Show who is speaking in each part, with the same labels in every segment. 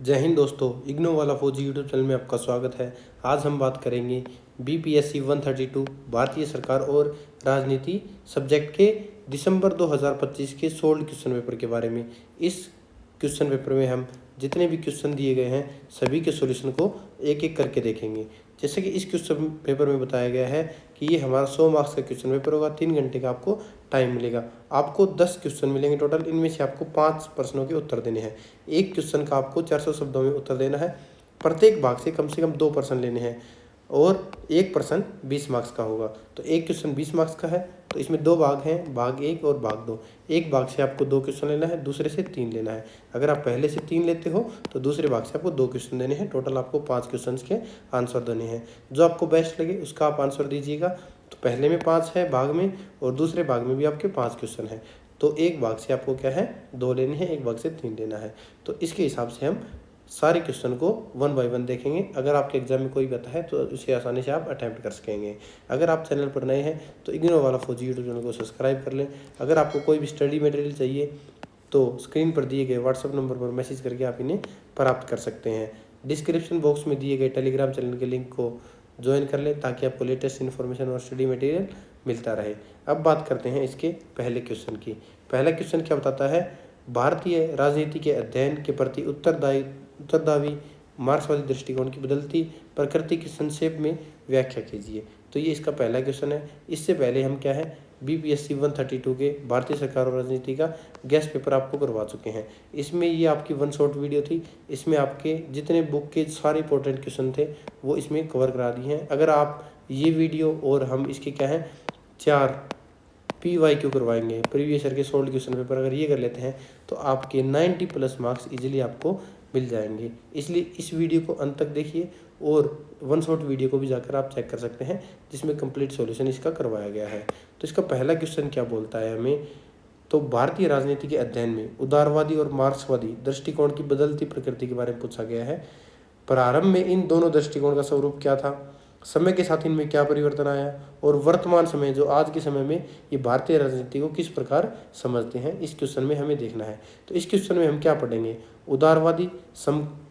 Speaker 1: जय हिंद दोस्तों, इग्नो वाला फौजी यूट्यूब चैनल में आपका स्वागत है। आज हम बात करेंगे बीपीएससी 132 भारतीय सरकार और राजनीति सब्जेक्ट के दिसंबर 2025 के सोल्ड क्वेश्चन पेपर के बारे में। इस क्वेश्चन पेपर में हम जितने भी क्वेश्चन दिए गए हैं सभी के सॉल्यूशन को एक एक करके देखेंगे। जैसे कि इस क्वेश्चन पेपर में बताया गया है कि ये हमारा 100 मार्क्स का क्वेश्चन पेपर होगा। 3 घंटे का आपको टाइम मिलेगा। आपको 10 क्वेश्चन मिलेंगे टोटल। इनमें से आपको 5 प्रश्नों के उत्तर देने हैं। एक क्वेश्चन का आपको 400 शब्दों में उत्तर देना है। प्रत्येक भाग से कम 2 प्रश्न लेने हैं और एक प्रश्न 20 मार्क्स का होगा। तो एक क्वेश्चन 20 मार्क्स का है, तो इसमें 2 भाग हैं, भाग 1 और भाग 2। एक भाग से आपको 2 क्वेश्चन लेना है, दूसरे से 3 लेना है। अगर आप पहले से 3 लेते हो तो दूसरे भाग से आपको 2 क्वेश्चन देने हैं। टोटल आपको 5 क्वेश्चन के आंसर देने हैं। जो आपको बेस्ट लगे उसका आप आंसर दीजिएगा। तो पहले में 5 है भाग में और दूसरे भाग में भी आपके 5 क्वेश्चन हैं। तो एक भाग से आपको क्या है 2 लेने हैं, एक भाग से 3 लेना है। तो इसके हिसाब से हम सारे क्वेश्चन को 1 बाय 1 देखेंगे। अगर आपके एग्जाम में कोई बता है तो उसे आसानी से आप अटैम्प्ट कर सकेंगे। अगर आप चैनल पर नए हैं तो इग्नो वाला फौजी यूट्यूब चैनल को सब्सक्राइब कर लें। अगर आपको कोई भी स्टडी मटेरियल चाहिए तो स्क्रीन पर दिए गए व्हाट्सएप नंबर पर मैसेज करके आप इन्हें प्राप्त कर सकते हैं। डिस्क्रिप्शन बॉक्स में दिए गए टेलीग्राम चैनल के लिंक को ज्वाइन कर लें ताकि आपको लेटेस्ट इन्फॉर्मेशन और स्टडी मटेरियल मिलता रहे। अब बात करते हैं इसके पहले क्वेश्चन की। पहला क्वेश्चन क्या बताता है, भारतीय राजनीति के अध्ययन के प्रति उत्तरदायी मार्क्सवादी दृष्टिकोण की बदलती प्रकृति की संक्षेप में व्याख्या कीजिए। तो ये इसका पहला क्वेश्चन है। इससे पहले हम क्या है बीपीएससी 132 के भारतीय सरकार और राजनीति का गेस्ट पेपर आपको करवा चुके हैं। इसमें ये आपकी 1 शॉर्ट वीडियो थी। इसमें आपके जितने बुक के सारे इंपॉर्टेंट क्वेश्चन थे वो इसमें कवर करा दिए हैं। अगर आप ये वीडियो और हम इसके क्या है 4 PYQ करवाएंगे, प्रीवियस ईयर के सोल्ड क्वेश्चन पेपर, अगर ये कर लेते हैं तो आपके 90+ मार्क्स इजीली आपको मिल जाएंगे। इसलिए इस वीडियो को अंत तक देखिए और 1 शॉट वीडियो को भी जाकर आप चेक कर सकते हैं जिसमें कंप्लीट सॉल्यूशन इसका करवाया गया है। तो इसका पहला क्वेश्चन क्या बोलता है हमें, तो भारतीय राजनीति के अध्ययन में उदारवादी और मार्क्सवादी दृष्टिकोण की बदलती प्रकृति के बारे में पूछा गया है। प्रारंभ में इन दोनों दृष्टिकोण का स्वरूप क्या था, समय के साथ इनमें क्या परिवर्तन आया और वर्तमान समय जो आज के समय में ये भारतीय राजनीति को किस प्रकार समझते हैं, इस क्वेश्चन में हमें देखना है। तो इस क्वेश्चन में हम क्या पढ़ेंगे, उदारवादी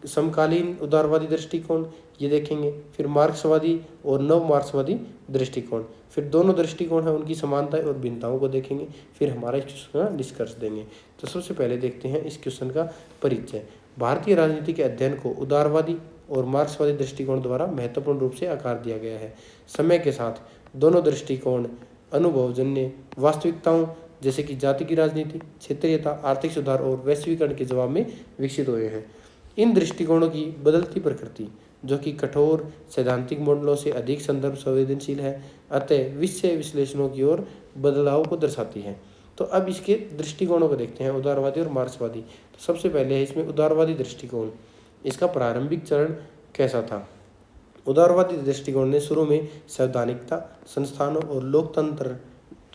Speaker 1: समकालीन उदारवादी दृष्टिकोण ये देखेंगे, फिर मार्क्सवादी और नव मार्क्सवादी दृष्टिकोण, फिर दोनों दृष्टिकोण है उनकी समानताएं और भिन्नताओं को देखेंगे, फिर हमारा इस क्वेश्चन का निष्कर्ष देंगे। तो सबसे पहले देखते हैं इस क्वेश्चन का परिचय। भारतीय राजनीति के अध्ययन को उदारवादी और मार्क्सवादी दृष्टिकोण द्वारा महत्वपूर्ण रूप से आकार दिया गया है। समय के साथ दोनों दृष्टिकोण अनुभवजन्य वास्तविकताओं जैसे कि जाति की राजनीति, क्षेत्रीयता, आर्थिक सुधार और वैश्वीकरण के जवाब में विकसित हुए हैं। इन दृष्टिकोणों की बदलती प्रकृति जो कि कठोर सैद्धांतिक मॉडलों से अधिक संदर्भ संवेदनशील है, अतः विषय विश्लेषणों की ओर बदलाव को दर्शाती है। तो अब इसके दृष्टिकोणों को देखते हैं, उदारवादी और मार्क्सवादी। तो सबसे पहले है इसमें उदारवादी दृष्टिकोण। इसका प्रारंभिक चरण कैसा था। उदारवादी दृष्टिकोण ने शुरू में सैद्धांतिकता, संस्थानों और लोकतंत्र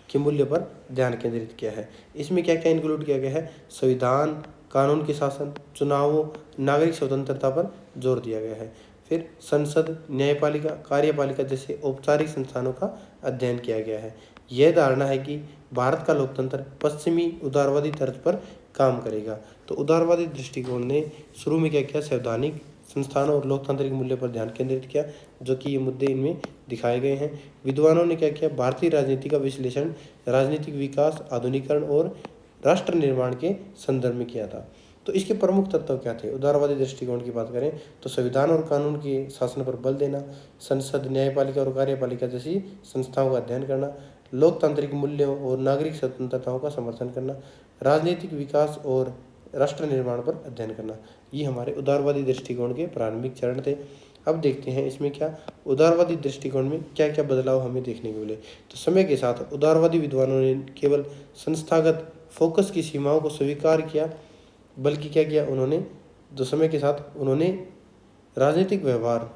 Speaker 1: के मूल्य पर ध्यान केंद्रित किया है। इसमें क्या क्या इंक्लूड किया गया है, संविधान, कानून के शासन, चुनावों, नागरिक स्वतंत्रता पर जोर दिया गया है। फिर संसद, न्यायपालिका, कार्यपालिका जैसे औपचारिक संस्थानों का अध्ययन किया गया है। यह धारणा है कि भारत का लोकतंत्र पश्चिमी उदारवादी तर्ज पर काम करेगा। तो उदारवादी दृष्टिकोण ने शुरू में क्या किया, संवैधानिक संस्थानों और लोकतांत्रिक मूल्य पर ध्यान केंद्रित किया, जो कि ये मुद्दे इनमें दिखाए गए हैं। विद्वानों ने क्या किया, भारतीय राजनीति का विश्लेषण राजनीतिक विकास, आधुनिकीकरण और राष्ट्र निर्माण के संदर्भ में किया था। तो इसके प्रमुख तत्व क्या थे, उदारवादी दृष्टिकोण की बात करें तो संविधान और कानून के शासन पर बल देना, संसद, न्यायपालिका और कार्यपालिका जैसी संस्थाओं का अध्ययन करना, लोकतांत्रिक मूल्यों और नागरिक स्वतंत्रताओं का समर्थन करना, राजनीतिक विकास और राष्ट्र निर्माण पर अध्ययन करना। ये हमारे उदारवादी दृष्टिकोण के प्रारंभिक चरण थे। अब देखते हैं इसमें क्या उदारवादी दृष्टिकोण में क्या क्या बदलाव हमें देखने को मिले। तो समय के साथ उदारवादी विद्वानों ने केवल संस्थागत फोकस की सीमाओं को स्वीकार किया, बल्कि क्या किया उन्होंने, जो समय के साथ उन्होंने राजनीतिक व्यवहार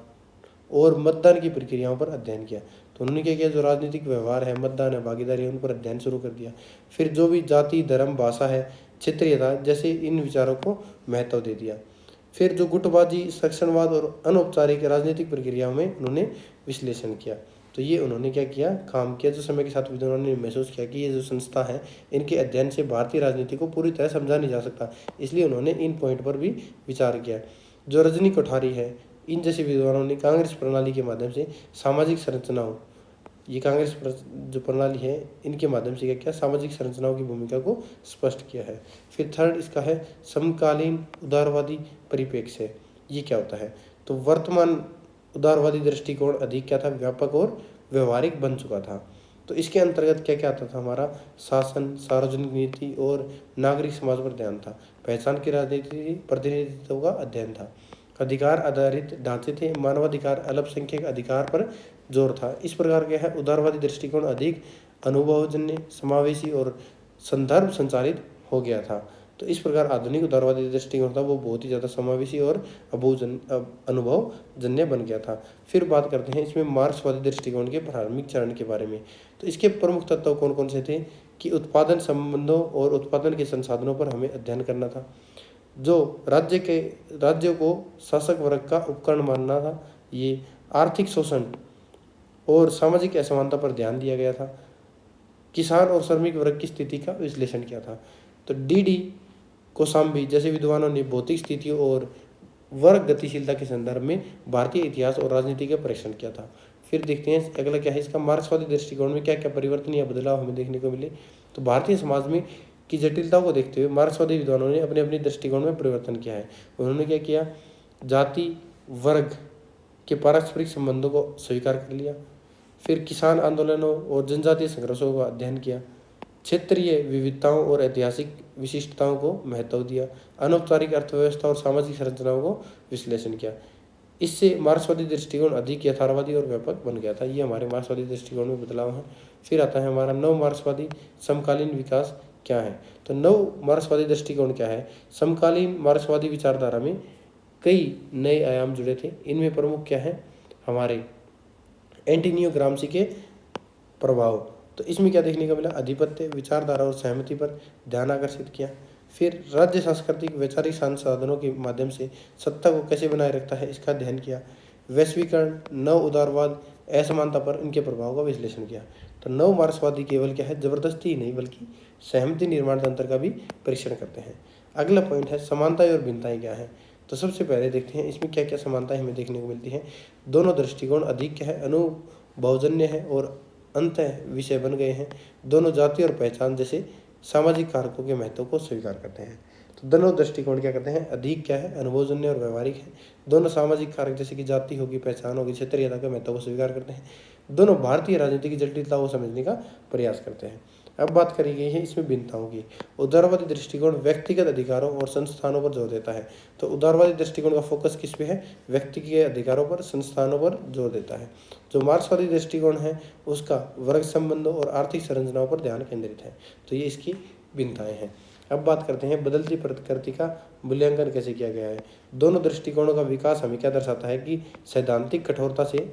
Speaker 1: और मतदान की प्रक्रियाओं पर अध्ययन किया। तो उन्होंने क्या किया, जो राजनीतिक व्यवहार है, मतदान है, भागीदारी है, उन पर अध्ययन शुरू कर दिया। फिर जो भी जाति, धर्म, भाषा है, क्षेत्रीयता जैसे इन विचारों को महत्व दे दिया। फिर जो गुटबाजी, संरक्षणवाद और अनौपचारिक राजनीतिक प्रक्रियाओं में उन्होंने विश्लेषण किया। तो ये उन्होंने क्या किया, काम किया। जो समय के साथ विद्वानों ने महसूस किया कि ये जो संस्था है इनके अध्ययन से भारतीय राजनीति को पूरी तरह समझा नहीं जा सकता, इसलिए उन्होंने इन पॉइंट पर भी विचार किया। जो रजनी कोठारी है, इन जैसे विद्वानों ने कांग्रेस प्रणाली के माध्यम से सामाजिक संरचनाओं, ये जो प्रणाली है इनके माध्यम से क्या किया, सामाजिक संरचनाओं की भूमिका को स्पष्ट किया है। फिर थर्ड इसका है समकालीन उदारवादी परिप्रेक्ष्य। ये क्या होता है, तो वर्तमान उदारवादी दृष्टिकोण अधिक क्या था, व्यापक और व्यवहारिक बन चुका था। तो इसके अंतर्गत क्या क्या आता था, हमारा शासन, सार्वजनिक नीति और नागरिक समाज पर ध्यान था। पहचान की राजनीति प्रतिनिधित्व का अध्ययन था। अधिकार आधारित ढांचे थे, मानवाधिकार, अल्पसंख्यक अधिकार पर जोर था। इस प्रकार क्या है, उदारवादी दृष्टिकोण अधिक अनुभवजन्य, समावेशी और संदर्भ संचालित हो गया था। तो इस प्रकार आधुनिक उदारवादी दृष्टिकोण था वो बहुत ही ज़्यादा समावेशी और अनुभवजन्य बन गया था। फिर बात करते हैं इसमें मार्क्सवादी दृष्टिकोण के प्रारंभिक चरण के बारे में। तो इसके प्रमुख तत्व कौन कौन से थे कि उत्पादन संबंधों और उत्पादन के संसाधनों पर हमें अध्ययन करना था। जो राज्यों को शासक वर्ग का उपकरण मानना था। ये आर्थिक शोषण और सामाजिक असमानता पर ध्यान दिया गया था। किसान और श्रमिक वर्ग की स्थिति का विश्लेषण किया था। तो डी कोसाम्बी जैसे विद्वानों ने भौतिक स्थितियों और वर्ग गतिशीलता के संदर्भ में भारतीय इतिहास और राजनीति का परीक्षण किया था। फिर देखते हैं अगला क्या है, इसका मार्क्सवादी दृष्टिकोण में क्या क्या परिवर्तन या बदलाव हमें देखने को मिले। तो भारतीय समाज में की जटिलताओं को देखते हुए मार्क्सवादी विद्वानों ने अपने अपने दृष्टिकोण में परिवर्तन किया है। उन्होंने क्या किया, जाति वर्ग के पारस्परिक संबंधों को स्वीकार कर लिया। फिर किसान आंदोलनों और जनजातीय संघर्षों का अध्ययन किया। क्षेत्रीय विविधताओं और ऐतिहासिक विशिष्टताओं को महत्व दिया। अनौपचारिक अर्थव्यवस्था और सामाजिक संरचनाओं को विश्लेषण किया। इससे मार्क्सवादी दृष्टिकोण अधिक यथार्थवादी और व्यापक बन गया था। ये हमारे मार्क्सवादी दृष्टिकोण में बदलाव है। फिर आता है हमारा नव मार्क्सवादी समकालीन विकास क्या है। तो नव मार्क्सवादी दृष्टिकोण क्या है, समकालीन मार्क्सवादी विचारधारा में कई नए आयाम जुड़े थे। इनमें प्रमुख क्या है, हमारे एंटोनियो ग्राम्शी के प्रभाव। तो इसमें क्या देखने को मिला, आधिपत्य, विचारधारा और सहमति पर ध्यान आकर्षित किया। फिर राज्य सांस्कृतिक वैचारिक संसाधनों के माध्यम से सत्ता को कैसे बनाए रखता है इसका अध्ययन किया। वैश्वीकरण, नव उदारवाद, असमानता पर इनके प्रभाव का विश्लेषण किया। तो नव मार्क्सवादी केवल क्या है, जबरदस्ती ही नहीं बल्कि सहमति निर्माण तंत्र का भी परीक्षण करते हैं। अगला पॉइंट है समानताएं और भिन्नताएं क्या है। तो सबसे पहले देखते हैं इसमें क्या क्या समानताएं हमें देखने को मिलती हैं। दोनों दृष्टिकोण अधिक क्या है, अनुभवजन्य है और अंत विषय बन गए हैं। दोनों जाति और पहचान जैसे सामाजिक कारकों के महत्व को स्वीकार करते हैं। तो दोनों दृष्टिकोण क्या करते हैं, अधिक क्या है, अनुभवजन्य और व्यवहारिक है। दोनों सामाजिक कारक जैसे कि जाति होगी, पहचान होगी, क्षेत्रीयता के महत्व को स्वीकार करते हैं। दोनों भारतीय राजनीति की जटिलता को समझने का प्रयास करते हैं। अब बात करी गई है इसमें भिन्नताओं की। उदारवादी दृष्टिकोण व्यक्तिगत अधिकारों और संस्थानों पर जोर देता है। तो उदारवादी दृष्टिकोण का फोकस किस पे है, व्यक्ति के अधिकारों पर, संस्थानों पर जोर देता है। जो मार्क्सवादी दृष्टिकोण है उसका वर्ग संबंधों और आर्थिक संरचनाओं पर ध्यान केंद्रित है। तो ये इसकी भिन्नताएं हैं। अब बात करते हैं बदलती प्रकृति का मूल्यांकन कैसे किया गया है। दोनों दृष्टिकोणों का विकास हमें क्या दर्शाता है कि सैद्धांतिक कठोरता से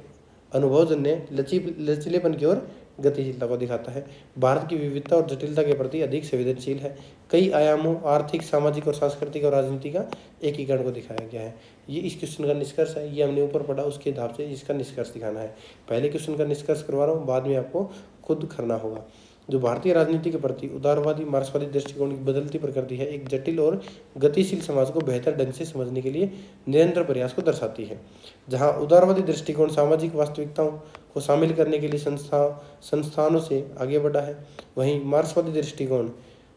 Speaker 1: अनुभवजन्य लचीलेपन की ओर गतिशीलता को दिखाता है। भारत की विविधता और जटिलता के प्रति अधिक संवेदनशील है। कई आयामों आर्थिक, सामाजिक और सांस्कृतिक और राजनीति का एकीकरण को दिखाया गया है। ये इस क्वेश्चन का निष्कर्ष है। ये हमने ऊपर पढ़ा, उसके हिसाब से इसका निष्कर्ष दिखाना है। पहले क्वेश्चन का निष्कर्ष करवा रहा हूँ, बाद में आपको खुद करना होगा। जो भारतीय राजनीति के प्रति उदारवादी मार्क्सवादी दृष्टिकोण की बदलती प्रकृति है, एक जटिल और गतिशील समाज को बेहतर ढंग से समझने के लिए निरंतर प्रयास को दर्शाती है। जहां उदारवादी दृष्टिकोण सामाजिक वास्तविकताओं को शामिल करने के लिए संस्थानों से आगे बढ़ा है, वहीं मार्क्सवादी दृष्टिकोण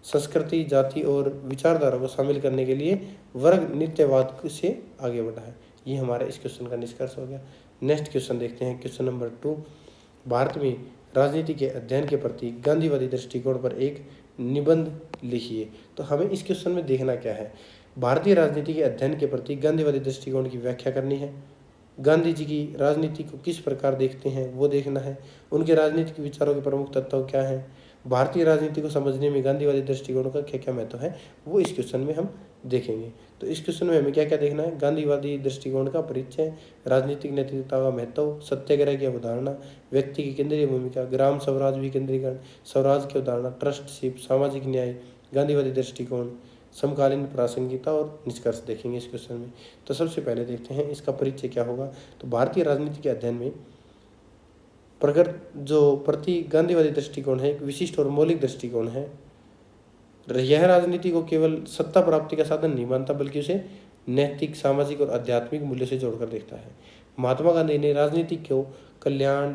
Speaker 1: संस्कृति, जाति और विचारधारा को शामिल करने के लिए वर्ग नित्यवाद से आगे बढ़ा है। ये हमारे इस क्वेश्चन का निष्कर्ष हो गया। नेक्स्ट क्वेश्चन देखते हैं, क्वेश्चन नंबर 2। भारत में राजनीति के अध्ययन के प्रति गांधीवादी दृष्टिकोण पर एक निबंध लिखिए। तो हमें इस क्वेश्चन में देखना क्या है, भारतीय राजनीति के अध्ययन के प्रति गांधीवादी दृष्टिकोण की व्याख्या करनी है। गांधी जी की राजनीति को किस प्रकार देखते हैं वो देखना है। उनके राजनीतिक विचारों के प्रमुख तत्व क्या हैं। भारतीय राजनीति को समझने में गांधीवादी दृष्टिकोण का क्या क्या महत्व है वो इस क्वेश्चन में हम देखेंगे। तो इस क्वेश्चन में हमें क्या क्या देखना है, गांधीवादी दृष्टिकोण का परिचय, राजनीतिक नैतिकता का महत्व, सत्याग्रह की अवधारणा, व्यक्ति की केंद्रीय भूमिका, ग्राम स्वराज विकेंद्रीकरण, स्वराज की अवधारणा, ट्रस्टशिप, सामाजिक न्याय, गांधीवादी दृष्टिकोण, समकालीन प्रासंगिकता और निष्कर्ष देखेंगे इस क्वेश्चन में। तो सबसे पहले देखते हैं इसका परिचय क्या होगा। तो भारतीय राजनीति के अध्ययन में प्रति गांधीवादी दृष्टिकोण है एक विशिष्ट और मौलिक दृष्टिकोण है। यह राजनीति को केवल सत्ता प्राप्ति का साधन नहीं मानता बल्कि उसे नैतिक, सामाजिक और आध्यात्मिक मूल्य से जोड़कर देखता है। महात्मा गांधी ने राजनीति को कल्याण,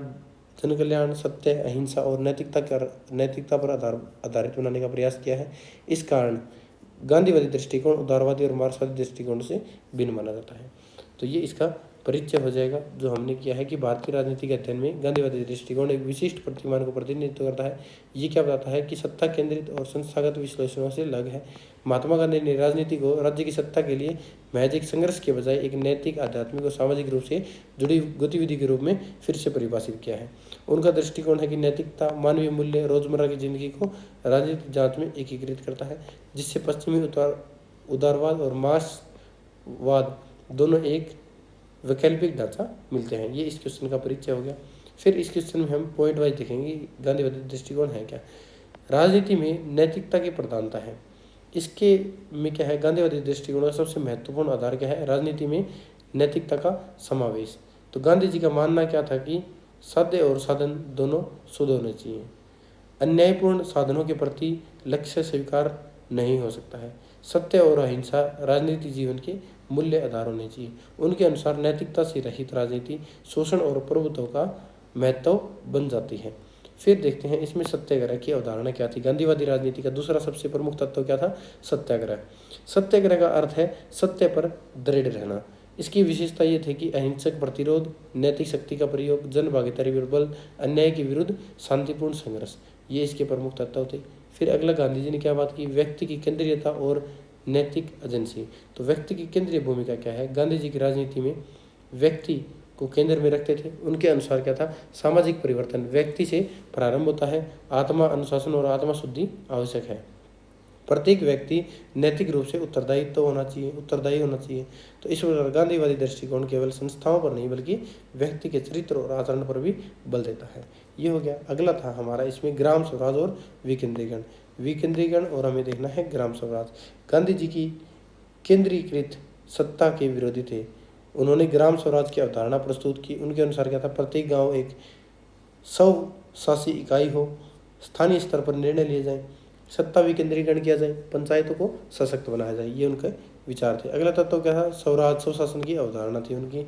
Speaker 1: जन कल्याण, सत्य, अहिंसा और नैतिकता पर आधारित बनाने का प्रयास किया है। इस कारण गांधीवादी दृष्टिकोण उदारवादी और मार्क्सवादी दृष्टिकोण से भिन्न माना जाता है। तो ये इसका परिचय हो जाएगा जो हमने किया है कि भारतीय राजनीति के अध्ययन में गांधीवादी दृष्टिकोण एक विशिष्ट प्रतिमान को प्रतिनिधित्व करता है। ये क्या बताता है कि सत्ता केंद्रित और संस्थागत विश्लेषणों से अलग है। महात्मा गांधी ने राजनीति को राज्य की सत्ता के लिए महज एक संघर्ष के बजाय एक नैतिक, आध्यात्मिक और सामाजिक रूप से जुड़ी गतिविधि के रूप में फिर से परिभाषित किया है। उनका दृष्टिकोण है कि नैतिकता, मानवीय मूल्य, रोजमर्रा की जिंदगी को राजनीतिक जांच में एकीकृत करता है, जिससे पश्चिमी उदारवाद और मार्क्सवाद दोनों एक वैकल्पिक ढांचा मिलते हैं। ये इस क्वेश्चन का परिचय हो गया। फिर इस क्वेश्चन में हम पॉइंट वाइज देखेंगे गांधीवादी दृष्टिकोण है क्या। राजनीति में नैतिकता की प्रधानता है। इसके में क्या है, गांधीवादी दृष्टिकोण का सबसे महत्वपूर्ण आधार क्या है, राजनीति में नैतिकता का समावेश। तो गांधी जी का मानना क्या था कि साध्य और साधन दोनों शुद्ध होने चाहिए। अन्यायपूर्ण साधनों के प्रति लक्ष्य स्वीकार नहीं हो सकता है। सत्य और अहिंसा राजनीति जीवन के मूल्य आधार होने चाहिए। उनके अनुसार नैतिकता से रहित राजनीति शोषण और प्रभुत्व का महत्व बन जाती है। फिर देखते हैं इसमें सत्याग्रह की अवधारणा क्या थी। गांधीवादी राजनीति का दूसरा सबसे प्रमुख तत्व क्या था, सत्याग्रह। सत्याग्रह का अर्थ है सत्य पर दृढ़ रहना। इसकी विशेषता ये थी कि अहिंसक प्रतिरोध, नैतिक शक्ति का प्रयोग, जन भागीदारी विरुद्ध बल, अन्याय के विरुद्ध शांतिपूर्ण संघर्ष, ये इसके प्रमुख तत्व थे। फिर अगला गांधी जी ने क्या बात की, व्यक्ति की केंद्रीयता और नैतिक एजेंसी। तो व्यक्ति की केंद्रीय भूमिका क्या है, गांधी जी की राजनीति में व्यक्ति को केंद्र में रखते थे। उनके अनुसार क्या था, सामाजिक परिवर्तन व्यक्ति से प्रारंभ होता है, आत्मा अनुशासन और आत्मा शुद्धि आवश्यक है। प्रत्येक व्यक्ति नैतिक रूप से उत्तरदायी होना चाहिए। तो इस प्रकार गांधीवादी दृष्टिकोण केवल संस्थाओं पर नहीं बल्कि व्यक्ति के चरित्र और आचरण पर भी बल देता है। ये हो गया। अगला था हमारा इसमें ग्राम स्वराज और विकेंद्रीकरण और हमें देखना है ग्राम स्वराज। गांधी जी की केंद्रीकृत सत्ता के विरोधी थे। उन्होंने ग्राम स्वराज की अवधारणा प्रस्तुत की। उनके अनुसार क्या था, प्रत्येक गांव एक स्वशासी इकाई हो, स्थानीय स्तर पर निर्णय लिए जाएं, सत्ता विकेंद्रीकरण किया जाए, पंचायतों को सशक्त बनाया जाए, ये उनके विचार थे। अगला तत्व क्या था, स्वराज, स्वशासन की अवधारणा थी उनकी।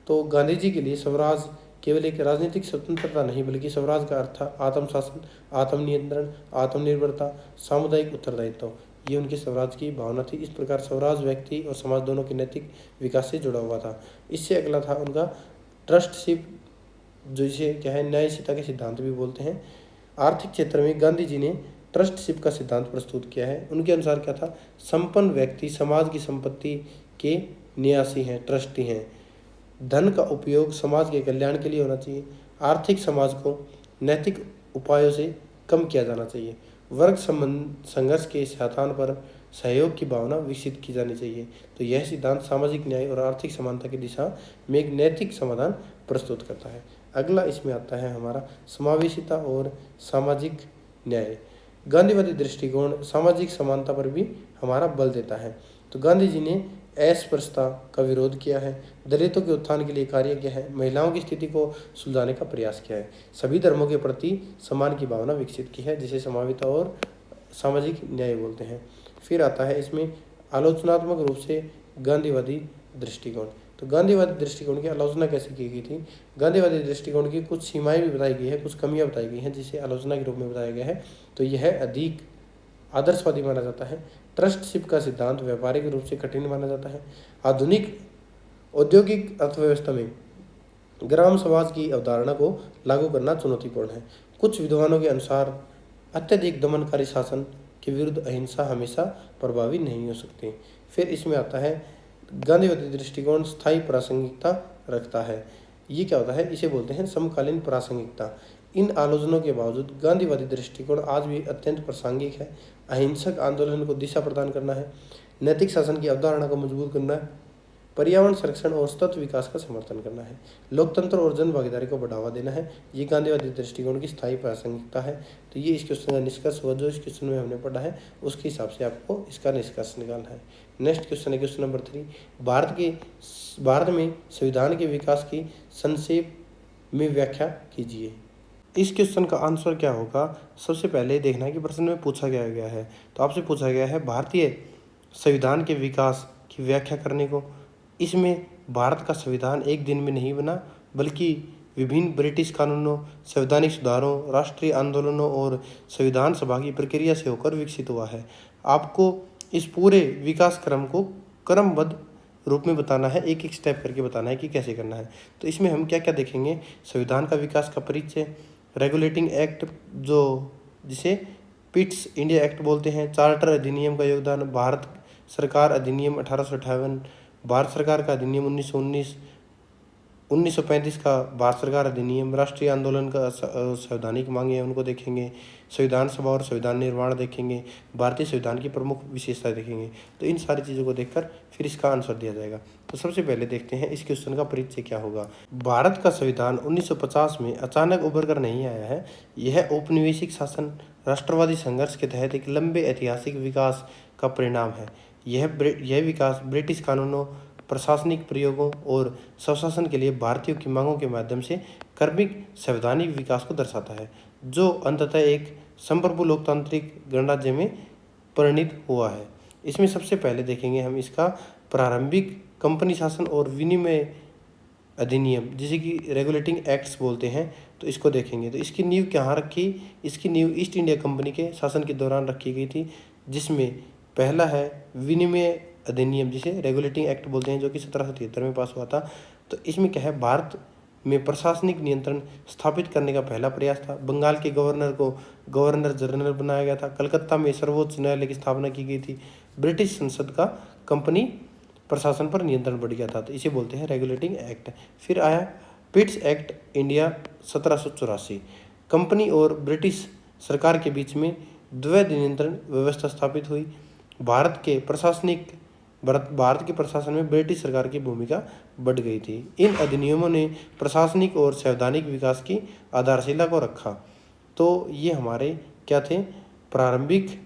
Speaker 1: तो गांधी जी के लिए स्वराज केवल एक राजनीतिक स्वतंत्रता नहीं बल्कि स्वराज का अर्थ था आत्मशासन, आत्मनियंत्रण, आत्मनिर्भरता, सामुदायिक उत्तरदायित्व, ये उनके स्वराज की भावना थी। इस प्रकार स्वराज व्यक्ति और समाज दोनों के नैतिक विकास से जुड़ा हुआ था। इससे अगला था उनका ट्रस्टशिप, जो इसे क्या है, न्यायशीलता के सिद्धांत भी बोलते हैं। आर्थिक क्षेत्र में गांधी जी ने ट्रस्टशिप का सिद्धांत प्रस्तुत किया है। उनके अनुसार क्या था, संपन्न व्यक्ति समाज की संपत्ति के न्यासी हैं, ट्रस्टी हैं। धन का उपयोग समाज के कल्याण के लिए होना चाहिए। आर्थिक समाज को नैतिक उपायों से कम किया जाना चाहिए। वर्ग संघर्ष के स्थान पर सहयोग की भावना विकसित की जानी चाहिए। तो यह सिद्धांत सामाजिक न्याय और आर्थिक समानता की दिशा में एक नैतिक समाधान प्रस्तुत करता है। अगला इसमें आता है हमारा समावेशिता और सामाजिक न्याय। गांधीवादी दृष्टिकोण सामाजिक समानता पर भी हमारा बल देता है। तो गांधी जी ने अस्पृश्यता का विरोध किया है, दलितों के उत्थान के लिए कार्य किया है, महिलाओं की स्थिति को सुलझाने का प्रयास किया है, सभी धर्मों के प्रति सम्मान की भावना विकसित की है, जिसे समानता और सामाजिक न्याय बोलते हैं। फिर आता है इसमें आलोचनात्मक रूप से गांधीवादी दृष्टिकोण। तो गांधीवादी दृष्टिकोण की आलोचना कैसे की गई थी, गांधीवादी दृष्टिकोण की कुछ सीमाएं भी बताई गई है, कुछ कमियां बताई गई हैं जिसे आलोचना के रूप में बताया गया है। तो यह अधिक आदर्शवादी माना जाता है। ट्रस्टशिप का सिद्धांत व्यापारिक रूप से कठिन माना जाता है। आधुनिक औद्योगिक अर्थव्यवस्था में ग्राम समाज की अवधारणा को लागू करना चुनौतीपूर्ण है। कुछ विद्वानों के अनुसार अत्यधिक दमनकारी शासन के विरुद्ध अहिंसा हमेशा प्रभावी नहीं हो सकती। फिर इसमें आता है गांधीवादी दृष्टिकोण स्थायी प्रासंगिकता रखता है। ये क्या होता है, इसे बोलते हैं समकालीन प्रासंगिकता। इन आलोचनाओं के बावजूद गांधीवादी दृष्टिकोण आज भी अत्यंत प्रासंगिक है। अहिंसक आंदोलन को दिशा प्रदान करना है, नैतिक शासन की अवधारणा को मजबूत करना है, पर्यावरण संरक्षण और सतत विकास का समर्थन करना है, लोकतंत्र और जन भागीदारी को बढ़ावा देना है। ये गांधीवादी दृष्टिकोण की स्थायी प्रासंगिकता है। तो ये इस क्वेश्चन का निष्कर्ष हुआ, जो इस क्वेश्चन में हमने पढ़ा है उसके हिसाब से आपको इसका निष्कर्ष निकालना है। नेक्स्ट क्वेश्चन है क्वेश्चन नंबर 3। भारत में संविधान के विकास की संक्षेप में व्याख्या कीजिए। इस क्वेश्चन का आंसर क्या होगा? सबसे पहले देखना है कि प्रश्न में पूछा गया है। तो आपसे पूछा गया है भारतीय संविधान के विकास की व्याख्या करने को। इसमें भारत का संविधान एक दिन में नहीं बना, बल्कि विभिन्न ब्रिटिश कानूनों, संवैधानिक सुधारों, राष्ट्रीय आंदोलनों और संविधान सभा की प्रक्रिया से होकर विकसित हुआ है। आपको इस पूरे विकास क्रम को क्रमबद्ध रूप में बताना है, एक एक स्टेप करके बताना है कि कैसे करना है। तो इसमें हम क्या क्या देखेंगे? संविधान का विकास का परिचय, रेगुलेटिंग एक्ट जिसे पिट्स इंडिया एक्ट बोलते हैं, चार्टर अधिनियम का योगदान, भारत सरकार अधिनियम 1858, भारत सरकार का अधिनियम 1919, 1935 का भारत सरकार अधिनियम, राष्ट्रीय आंदोलन का संवैधानिक मांगे हैं उनको देखेंगे, संविधान सभा और संविधान निर्माण देखेंगे, भारतीय संविधान की प्रमुख विशेषताएं देखेंगे। तो इन सारी चीज़ों को देखकर फिर इसका आंसर दिया जाएगा। तो सबसे पहले देखते हैं इस क्वेश्चन का परिचय क्या होगा। भारत का संविधान 1950 में अचानक उभर कर नहीं आया है। यह औपनिवेशिक शासन, राष्ट्रवादी संघर्ष के तहत एक लंबे ऐतिहासिक विकास का परिणाम है। यह विकास ब्रिटिश कानूनों, प्रशासनिक प्रयोगों और स्वशासन के लिए भारतीयों की मांगों के माध्यम से क्रमिक संवैधानिक विकास को दर्शाता है, जो अंततः एक संप्रभु लोकतांत्रिक गणराज्य में परिणत हुआ है। इसमें सबसे पहले देखेंगे हम इसका प्रारंभिक कंपनी शासन और विनिमय अधिनियम, जिसे कि रेगुलेटिंग एक्ट्स बोलते हैं, तो इसको देखेंगे। तो इसकी नींव कहाँ रखी? इसकी नींव ईस्ट इंडिया कंपनी के शासन के दौरान रखी गई थी, जिसमें पहला है विनिमय अधिनियम, जिसे रेगुलेटिंग एक्ट बोलते हैं, जो कि 1773 में पास हुआ था। तो इसमें क्या है? भारत में प्रशासनिक नियंत्रण स्थापित करने का पहला प्रयास था। बंगाल के गवर्नर को गवर्नर जनरल बनाया गया था। कलकत्ता में सर्वोच्च न्यायालय की स्थापना की गई थी। ब्रिटिश संसद का कंपनी प्रशासन पर नियंत्रण बढ़ गया था, तो इसे बोलते हैं रेगुलेटिंग एक्ट। फिर आया पिट्स एक्ट इंडिया 1784। कंपनी और ब्रिटिश सरकार के बीच में द्वैध नियंत्रण व्यवस्था स्थापित हुई। भारत के प्रशासन में ब्रिटिश सरकार की भूमिका बढ़ गई थी। इन अधिनियमों ने प्रशासनिक और संवैधानिक विकास की आधारशिला को रखा। तो ये हमारे क्या थे? प्रारंभिक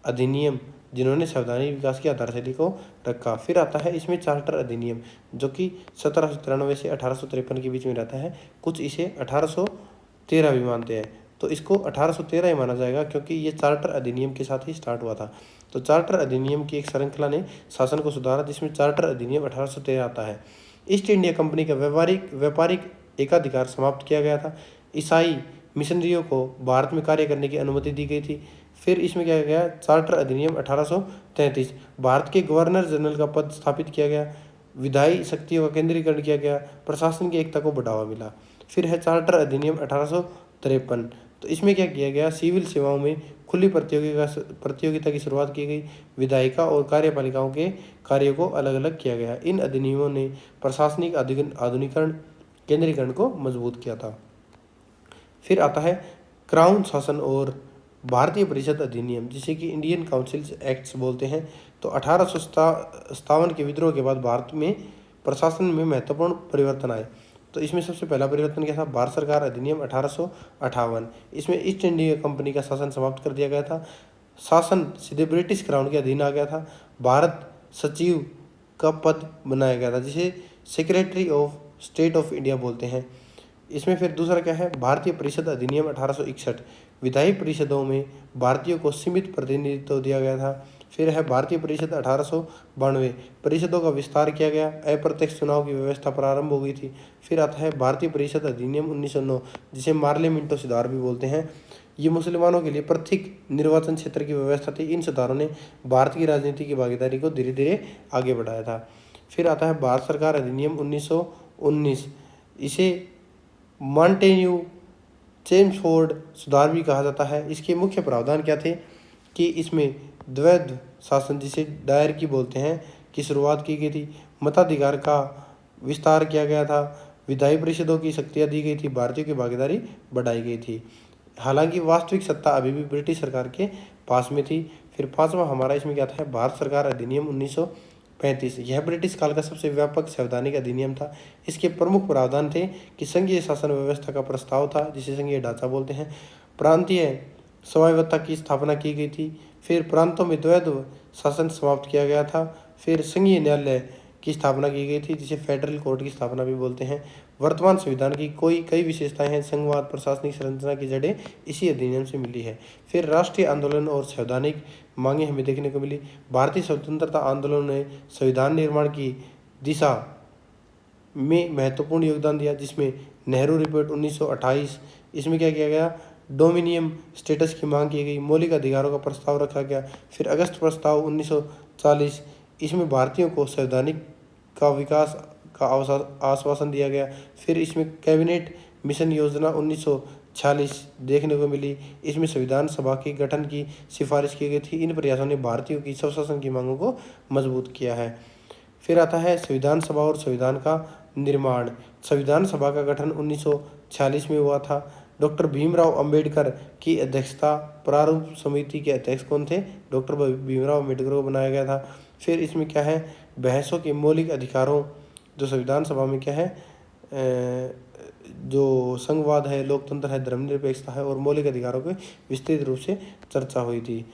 Speaker 1: अधिनियम, जिन्होंने संवैधानिक विकास की आधारशिला को रखा। फिर आता है इसमें चार्टर अधिनियम, जो कि 1793 से 1853 के बीच में रहता है। कुछ इसे 1813 भी मानते हैं, तो इसको 1813 ही माना जाएगा, क्योंकि ये चार्टर अधिनियम के साथ ही स्टार्ट हुआ था। तो चार्टर अधिनियम की एक श्रृंखला ने शासन को सुधारा, जिसमें चार्टर अधिनियम 1813 आता है। ईस्ट इंडिया कंपनी का व्यापारिक एकाधिकार समाप्त किया गया था। ईसाई मिशनरियों को भारत में कार्य करने की अनुमति दी गई थी। फिर इसमें क्या गया? चार्टर अधिनियम 1833, भारत के गवर्नर जनरल का पद स्थापित किया गया। विधायी शक्तियों का केंद्रीकरण किया गया। प्रशासन की एकता को बढ़ावा मिला। फिर है चार्टर अधिनियम 1853। तो इसमें क्या किया गया? सिविल सेवाओं में खुली प्रतियोगिता की शुरुआत की गई। विधायिका और कार्यपालिकाओं के कार्यों को अलग अलग किया गया। इन अधिनियमों ने प्रशासनिक आधुनिकीकरण, केंद्रीकरण को मजबूत किया था। फिर आता है क्राउन शासन और भारतीय परिषद अधिनियम, जिसे कि इंडियन काउंसिल एक्ट्स बोलते हैं। तो 1857 के विद्रोह के बाद भारत में प्रशासन में महत्वपूर्ण परिवर्तन आए। तो इसमें सबसे पहला परिवर्तन क्या था? भारत सरकार अधिनियम 1858। इसमें ईस्ट इंडिया कंपनी का शासन समाप्त कर दिया गया था। शासन सीधे ब्रिटिश क्राउन के अधीन आ गया था। भारत सचिव का पद बनाया गया था, जिसे secretary of state of India बोलते हैं। इसमें फिर दूसरा क्या है? भारतीय परिषद अधिनियम 1861। विधायी परिषदों में भारतीयों को सीमित प्रतिनिधित्व दिया गया था। फिर है भारतीय परिषद 1892। परिषदों का विस्तार किया गया। अप्रत्यक्ष चुनाव की व्यवस्था प्रारंभ हो गई थी। फिर आता है भारतीय परिषद अधिनियम 1909, जिसे मार्लियामेंटो सुधार भी बोलते हैं। ये मुसलमानों के लिए प्रत्येक निर्वाचन क्षेत्र की व्यवस्था थी। इन सुधारों ने भारत की राजनीति की भागीदारी को धीरे धीरे आगे बढ़ाया था। फिर आता है भारत सरकार अधिनियम 1919। इसे मॉन्टेन्यू चेम्सफोर्ड सुधार भी कहा जाता है। इसके मुख्य प्रावधान क्या थे? कि इसमें द्वैध शासन, जिसे डायरकी बोलते हैं, की शुरुआत की गई थी। मताधिकार का विस्तार किया गया था। विधायी परिषदों की शक्तियाँ दी गई थी। भारतीयों की भागीदारी बढ़ाई गई थी। हालांकि वास्तविक सत्ता अभी भी ब्रिटिश सरकार के पास में थी। फिर पांचवा हमारा इसमें क्या था? भारत सरकार अधिनियम 1935। यह ब्रिटिश काल का सबसे व्यापक संवैधानिक अधिनियम था। इसके प्रमुख प्रावधान थे कि संघीय शासन व्यवस्था का प्रस्ताव था, जिसे संघीय ढांचा बोलते हैं। प्रांतीय स्वायत्तता की स्थापना की गई थी। फिर प्रांतों में द्वैध शासन समाप्त किया गया था। फिर संघीय न्यायालय की स्थापना की गई थी, जिसे फेडरल कोर्ट की स्थापना भी बोलते हैं। वर्तमान संविधान की कई विशेषताएं हैं। संघवाद, प्रशासनिक संरचना की जड़ें इसी अधिनियम से मिली है। फिर राष्ट्रीय आंदोलन और संवैधानिक मांगे हमें देखने को मिली। भारतीय स्वतंत्रता आंदोलन ने संविधान निर्माण की दिशा में महत्वपूर्ण योगदान दिया, जिसमें नेहरू रिपोर्ट 1928, इसमें क्या किया गया, डोमिनियन स्टेटस की मांग की गई, मौलिक अधिकारों का प्रस्ताव रखा गया। फिर अगस्त प्रस्ताव 1940, इसमें भारतीयों को संवैधानिक का विकास का आश्वासन दिया गया। फिर इसमें कैबिनेट मिशन योजना 1946 देखने को मिली, इसमें संविधान सभा के गठन की सिफारिश की गई थी। इन प्रयासों ने भारतीयों की स्वशासन की मांगों को मजबूत किया है। फिर आता है संविधान सभा और संविधान का निर्माण। संविधान सभा का गठन 1946 में हुआ था। डॉक्टर भीमराव अंबेडकर की अध्यक्षता, प्रारूप समिति के अध्यक्ष कौन थे, डॉक्टर भीमराव अंबेडकर को बनाया गया था। फिर इसमें क्या है, बहसों के मौलिक अधिकारों, जो संविधान सभा में क्या है, जो संघवाद है, लोकतंत्र है, धर्मनिरपेक्षता है और मौलिक अधिकारों की विस्तृत रूप से चर्चा हुई थी।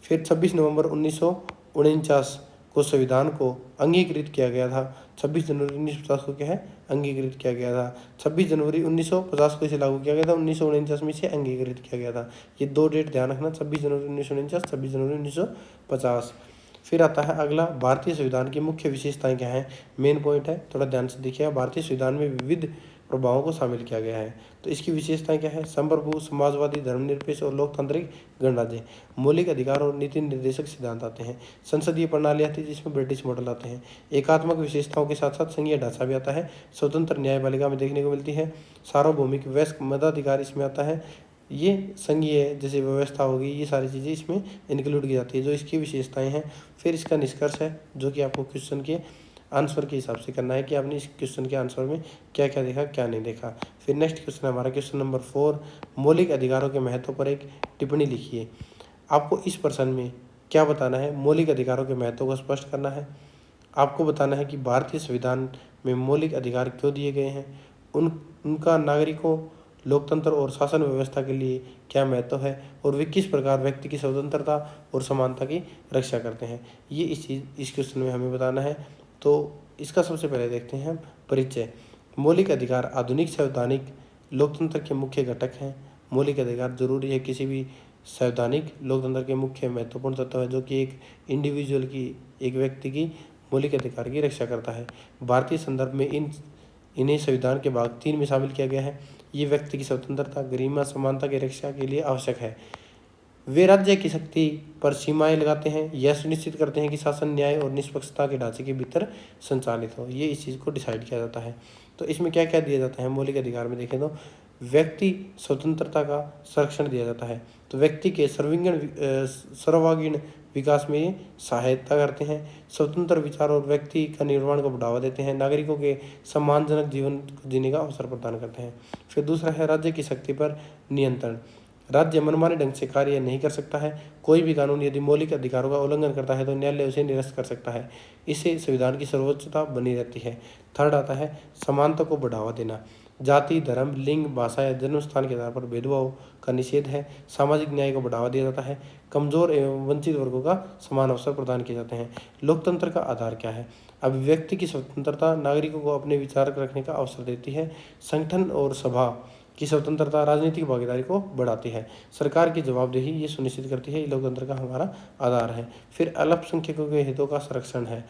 Speaker 1: फिर 26 नवंबर 1949 को संविधान को अंगीकृत किया गया था। 26 जनवरी 1950 को क्या है, अंगीकृत किया गया था। 26 जनवरी 1950 को इसे लागू किया गया था, 1949 में इसे अंगीकृत किया गया था। ये दो डेट ध्यान रखना, 26 जनवरी 1949, 26 जनवरी 1950। फिर आता है अगला, भारतीय संविधान की मुख्य विशेषताएं क्या हैं, मेन पॉइंट है, थोड़ा ध्यान से देखिएगा। भारतीय संविधान में विविध प्रभावों को शामिल किया गया है। तो इसकी विशेषताएं क्या है, संप्रभु, समाजवादी, धर्मनिरपेक्ष और लोकतांत्रिक गणराज्य। मौलिक अधिकार और नीति निर्देशक सिद्धांत आते हैं। संसदीय प्रणाली आती है, जिसमें ब्रिटिश मॉडल आते हैं। एकात्मक विशेषताओं के साथ साथ संघीय ढांचा भी आता है। स्वतंत्र न्यायपालिका में देखने को मिलती है। सार्वभौमिक वयस्क मताधिकार इसमें आता है। ये संघीय जैसे व्यवस्था होगी, ये सारी चीज़ें इसमें इंक्लूड की जाती है, जो इसकी विशेषताएं हैं। फिर इसका निष्कर्ष है, जो कि आपको क्वेश्चन के आंसर के हिसाब से करना है कि आपने इस क्वेश्चन के आंसर में क्या क्या देखा, क्या नहीं देखा। फिर नेक्स्ट क्वेश्चन हमारा क्वेश्चन नंबर 4, मौलिक अधिकारों के महत्व पर एक टिप्पणी लिखिए। आपको इस प्रश्न में क्या बताना है, मौलिक अधिकारों के महत्व को स्पष्ट करना है। आपको बताना है कि भारतीय संविधान में मौलिक अधिकार क्यों दिए गए हैं, उनका नागरिकों, लोकतंत्र और शासन व्यवस्था के लिए क्या महत्व है, और वे किस प्रकार व्यक्ति की स्वतंत्रता और समानता की रक्षा करते हैं। ये इस क्वेश्चन में हमें बताना है। तो इसका सबसे पहले देखते हैं हम परिचय। मौलिक अधिकार आधुनिक संवैधानिक लोकतंत्र के मुख्य घटक हैं। मौलिक अधिकार जरूरी है, किसी भी संवैधानिक लोकतंत्र के मुख्य महत्वपूर्ण तत्व है, जो कि एक इंडिविजुअल की, एक व्यक्ति की मौलिक अधिकार की रक्षा करता है। भारतीय संदर्भ में इन्हें संविधान के भाग 3 में शामिल किया गया है। ये व्यक्ति की स्वतंत्रता, गरिमा, समानता की रक्षा के लिए आवश्यक है। वे राज्य की शक्ति पर सीमाएं लगाते हैं, यह सुनिश्चित करते हैं कि शासन न्याय और निष्पक्षता के ढांचे के भीतर संचालित हो। ये इस चीज़ को डिसाइड किया जाता है। तो इसमें क्या क्या दिया जाता है मौलिक अधिकार में देखें तो, व्यक्ति स्वतंत्रता का संरक्षण दिया जाता है। तो व्यक्ति के सर्वांगीण विकास में सहायता करते हैं। स्वतंत्र विचार और व्यक्ति का निर्माण को बढ़ावा देते हैं। नागरिकों के सम्मानजनक जीवन जीने का अवसर प्रदान करते हैं। फिर दूसरा है राज्य की शक्ति पर नियंत्रण। राज्य मनमाने ढंग से कार्य नहीं कर सकता है। कोई भी कानून यदि मौलिक अधिकारों का उल्लंघन करता है तो न्यायालय उसे निरस्त कर सकता है। इससे संविधान की सर्वोच्चता बनी रहती है। थर्ड आता है समानता को बढ़ावा देना। जाति, धर्म, लिंग, भाषा या जन्म स्थान के आधार पर भेदभाव का निषेध है। सामाजिक न्याय को बढ़ावा दिया जाता है। कमजोर एवं वंचित वर्गों का समान अवसर प्रदान किए जाते हैं। लोकतंत्र का आधार क्या है? अभिव्यक्ति की स्वतंत्रता नागरिकों को अपने विचार रखने का अवसर देती है। संगठन और सभा की स्वतंत्रता राजनीतिक भागीदारी को बढ़ाती है। सरकार की जवाबदेही ये सुनिश्चित करती है। ये लोकतंत्र का हमारा आधार है। फिर अल्पसंख्यकों के हितों का संरक्षण है।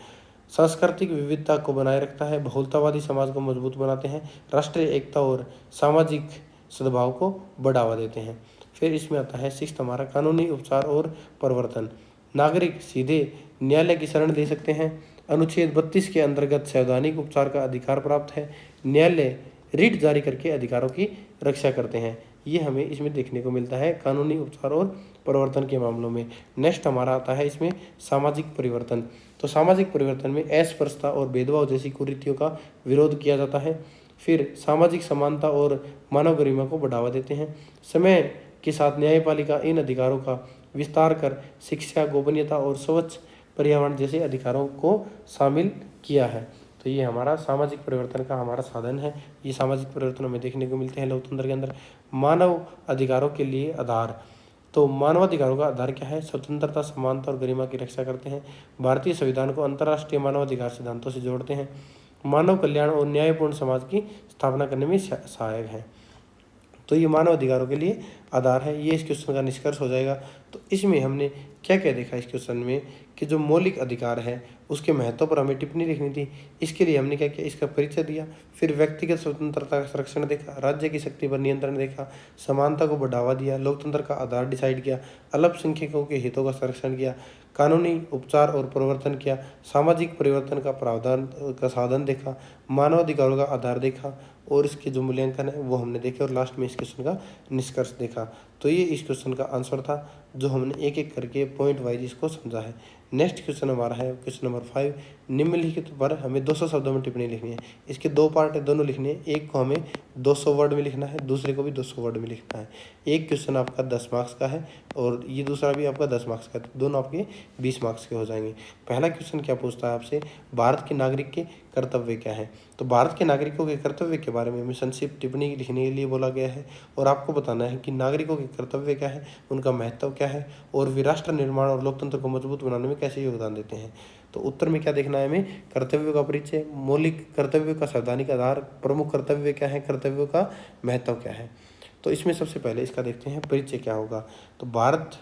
Speaker 1: सांस्कृतिक विविधता को बनाए रखता है। बहुलतावादी समाज को मजबूत बनाते हैं। राष्ट्रीय एकता और सामाजिक सद्भाव को बढ़ावा देते हैं। फिर इसमें आता है सिक्स्थ हमारा कानूनी उपचार और प्रवर्तन। नागरिक सीधे न्यायालय की शरण ले सकते हैं। अनुच्छेद 32 के अंतर्गत संवैधानिक उपचार का अधिकार प्राप्त है। न्यायालय रिट जारी करके अधिकारों की रक्षा करते हैं। ये हमें इसमें देखने को मिलता है कानूनी उपचार और प्रवर्तन के मामलों में। नेक्स्ट हमारा आता है इसमें सामाजिक परिवर्तन। तो सामाजिक परिवर्तन में अस्पृश्यता और भेदभाव जैसी कुरीतियों का विरोध किया जाता है। फिर सामाजिक समानता और मानव गरिमा को बढ़ावा देते हैं। समय के साथ न्यायपालिका इन अधिकारों का विस्तार कर शिक्षा, गोपनीयता और स्वच्छ पर्यावरण जैसे अधिकारों को शामिल किया है। तो ये हमारा सामाजिक परिवर्तन का हमारा साधन है। ये सामाजिक परिवर्तन हमें देखने को मिलते हैं लोकतंत्र के अंदर। मानव अधिकारों के लिए आधार। तो मानवाधिकारों का आधार क्या है? स्वतंत्रता, समानता और गरिमा की रक्षा करते हैं। भारतीय संविधान को अंतर्राष्ट्रीय मानवाधिकार सिद्धांतों से जोड़ते हैं। मानव कल्याण और न्यायपूर्ण समाज की स्थापना करने में सहायक है। तो ये मानव अधिकारों के लिए आधार है। ये इस क्वेश्चन का निष्कर्ष हो जाएगा। तो इसमें हमने क्या क्या देखा इस क्वेश्चन में कि जो मौलिक अधिकार है उसके महत्व पर हमें टिप्पणी लिखनी थी। इसके लिए हमने क्या किया, इसका परिचय दिया, फिर व्यक्तिगत स्वतंत्रता का संरक्षण देखा, राज्य की शक्ति पर नियंत्रण देखा, समानता को बढ़ावा दिया, लोकतंत्र का आधार डिसाइड किया, अल्पसंख्यकों के हितों का संरक्षण किया, कानूनी उपचार और प्रवर्तन किया, सामाजिक परिवर्तन का प्रावधान का साधन देखा, मानवाधिकारों का आधार देखा और इसके जो मूल्यांकन है वो हमने देखे और लास्ट में इस क्वेश्चन का निष्कर्ष देखा। तो ये इस क्वेश्चन का आंसर था जो हमने एक एक करके पॉइंट वाइज इसको समझा है। नेक्स्ट क्वेश्चन हमारा है क्वेश्चन नंबर 5। निम्नलिखित पर हमें 200 शब्दों में टिप्पणी लिखनी है। इसके दो पार्ट है, दोनों लिखने हैं। एक को हमें 200 वर्ड में लिखना है, दूसरे को भी 200 वर्ड में लिखना है। एक क्वेश्चन आपका 10 मार्क्स का है और ये दूसरा भी आपका 10 मार्क्स का है, दोनों आपके 20 मार्क्स के हो जाएंगे। पहला क्वेश्चन क्या पूछता है आपसे, भारत के नागरिक के कर्तव्य क्या है? तो भारत के नागरिकों के कर्तव्य के बारे में हमें संक्षिप्त टिप्पणी लिखने के लिए बोला गया है और आपको बताना है कि नागरिकों के कर्तव्य क्या है, उनका महत्व क्या है और वे राष्ट्र निर्माण और लोकतंत्र को मजबूत बनाने में कैसे योगदान देते हैं। तो उत्तर में क्या देखना है हमें, कर्तव्यों का परिचय, मौलिक कर्तव्यों का संवैधानिक आधार, प्रमुख कर्तव्य क्या है, कर्तव्यों का महत्व क्या है। तो इसमें सबसे पहले इसका देखते हैं परिचय क्या होगा। तो भारत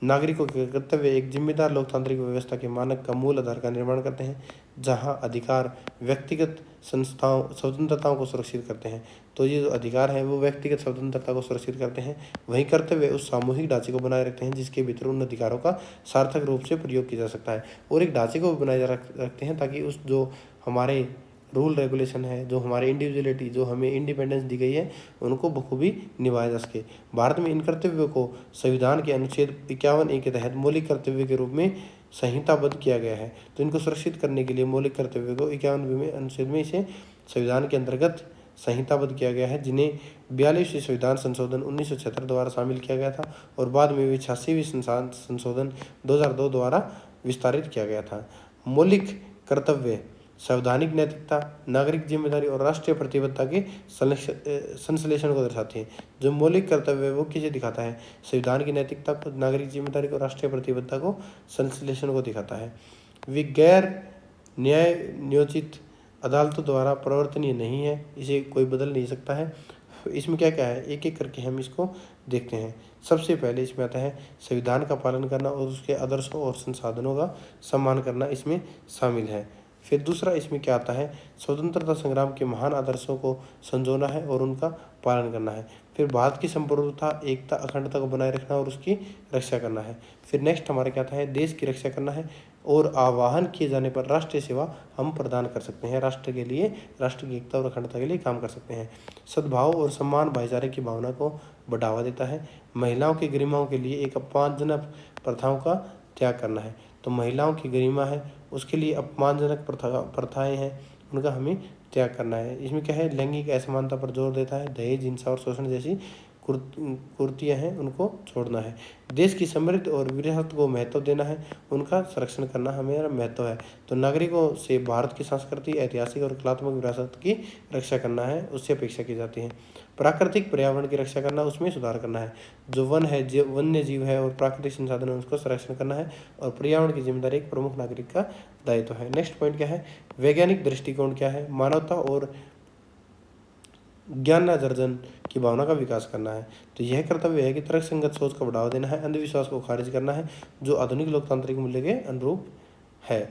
Speaker 1: नागरिकों के कर्तव्य एक जिम्मेदार लोकतांत्रिक व्यवस्था के मानक का मूल आधार का निर्माण करते हैं, जहां अधिकार व्यक्तिगत संस्थाओं स्वतंत्रताओं को सुरक्षित करते हैं। तो ये जो अधिकार है वो व्यक्तिगत स्वतंत्रता को सुरक्षित करते हैं, वहीं कर्तव्य उस सामूहिक ढांचे को बनाए रखते हैं जिसके भीतर उन अधिकारों का सार्थक रूप से प्रयोग किया जा सकता है और एक ढांचे को भी बनाए रखते हैं ताकि उस जो हमारे रूल रेगुलेशन है, जो हमारे इंडिविजुअलिटी, जो हमें इंडिपेंडेंस दी गई है, उनको बखूबी निभाया जा सके। भारत में इन कर्तव्यों को संविधान के अनुच्छेद 51A के तहत मौलिक कर्तव्य के रूप में संहिताबद्ध किया गया है। तो इनको सुरक्षित करने के लिए मौलिक कर्तव्य को 51वें अनुच्छेद में इसे संविधान के अंतर्गत संहिताबद्ध किया गया है, जिन्हें 42वें संविधान संशोधन 1976 द्वारा शामिल किया गया था और बाद में 86वें संशोधन 2002 द्वारा विस्तारित किया गया था। मौलिक कर्तव्य संवैधानिक नैतिकता, नागरिक जिम्मेदारी और राष्ट्रीय प्रतिबद्धता के संश्लेषण को दर्शाते हैं। जो मौलिक कर्तव्य है वो किसे दिखाता है, संविधान की नैतिकता को, नागरिक जिम्मेदारी को, राष्ट्रीय प्रतिबद्धता को, संश्लेषण को दिखाता है। वे गैर न्याय नियोजित अदालतों द्वारा प्रवर्तनीय नहीं है, इसे कोई बदल नहीं सकता है। इसमें क्या क्या है एक एक करके हम इसको देखते हैं। सबसे पहले इसमें आता है संविधान का पालन करना और उसके आदर्शों और संसाधनों का सम्मान करना इसमें शामिल है। फिर दूसरा इसमें क्या आता है, स्वतंत्रता संग्राम के महान आदर्शों को संजोना है और उनका पालन करना है। फिर भारत की संप्रभुता, एकता, अखंडता को बनाए रखना और उसकी रक्षा करना है। फिर नेक्स्ट हमारे क्या आता है, देश की रक्षा करना है और आह्वान किए जाने पर राष्ट्रीय सेवा हम प्रदान कर सकते हैं, राष्ट्र के लिए, राष्ट्र की एकता और अखंडता के लिए काम कर सकते हैं। सद्भाव और सम्मान भाईचारे की भावना को बढ़ावा देता है। महिलाओं की गरिमाओं के लिए एक अपमानजनक प्रथाओं का त्याग करना है। तो महिलाओं की गरिमा है उसके लिए अपमानजनक प्रथाएं हैं उनका हमें त्याग करना है। इसमें क्या है, लैंगिक असमानता पर जोर देता है, दहेज, हिंसा और शोषण जैसी कुरीतियां हैं उनको छोड़ना है। देश की समृद्ध और विरासत को महत्व देना है, उनका संरक्षण करना हमें महत्व है। तो नागरिकों से भारत की सांस्कृतिक, ऐतिहासिक और कलात्मक विरासत की रक्षा करना है, उससे अपेक्षा की जाती है। प्राकृतिक पर्यावरण की रक्षा करना, उसमें सुधार करना है। जो वन है, जो वन्य जीव है और प्राकृतिक संसाधन है उसको संरक्षण करना है और पर्यावरण की जिम्मेदारी एक प्रमुख नागरिक का दायित्व है। नेक्स्ट पॉइंट क्या है, वैज्ञानिक दृष्टिकोण क्या है, मानवता और ज्ञानार्जन की भावना का विकास करना है। तो यह कर्तव्य है कि तर्कसंगत सोच को बढ़ावा देना है, अंधविश्वास को खारिज करना है जो आधुनिक लोकतांत्रिक मूल्य के अनुरूप है।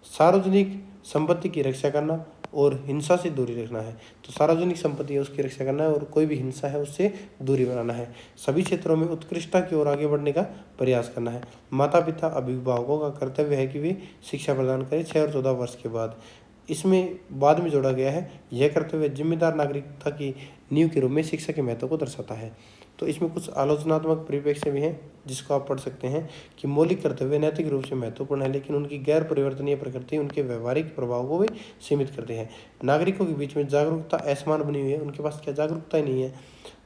Speaker 1: सार्वजनिक संपत्ति की रक्षा करना और हिंसा से दूरी रखना है। तो सार्वजनिक संपत्ति है उसकी रक्षा करना है और कोई भी हिंसा है उससे दूरी बनाना है। सभी क्षेत्रों में उत्कृष्टता की ओर आगे बढ़ने का प्रयास करना है। माता पिता अभिभावकों का कर्तव्य है कि वे शिक्षा प्रदान करें 6 और 14 वर्ष के बाद। इसमें बाद में जोड़ा गया है, यह कर्तव्य जिम्मेदार नागरिकता की नींव के रूप में शिक्षा के महत्व को दर्शाता है। तो इसमें कुछ आलोचनात्मक परिप्रेक्ष्य भी हैं जिसको आप पढ़ सकते हैं कि मौलिक कर्तव्य नैतिक रूप से महत्वपूर्ण है लेकिन उनकी गैर परिवर्तनीय प्रकृति उनके व्यवहारिक प्रभाव को भी सीमित करते हैं। नागरिकों के बीच में जागरूकता असमान बनी हुई है, उनके पास क्या जागरूकता ही नहीं है।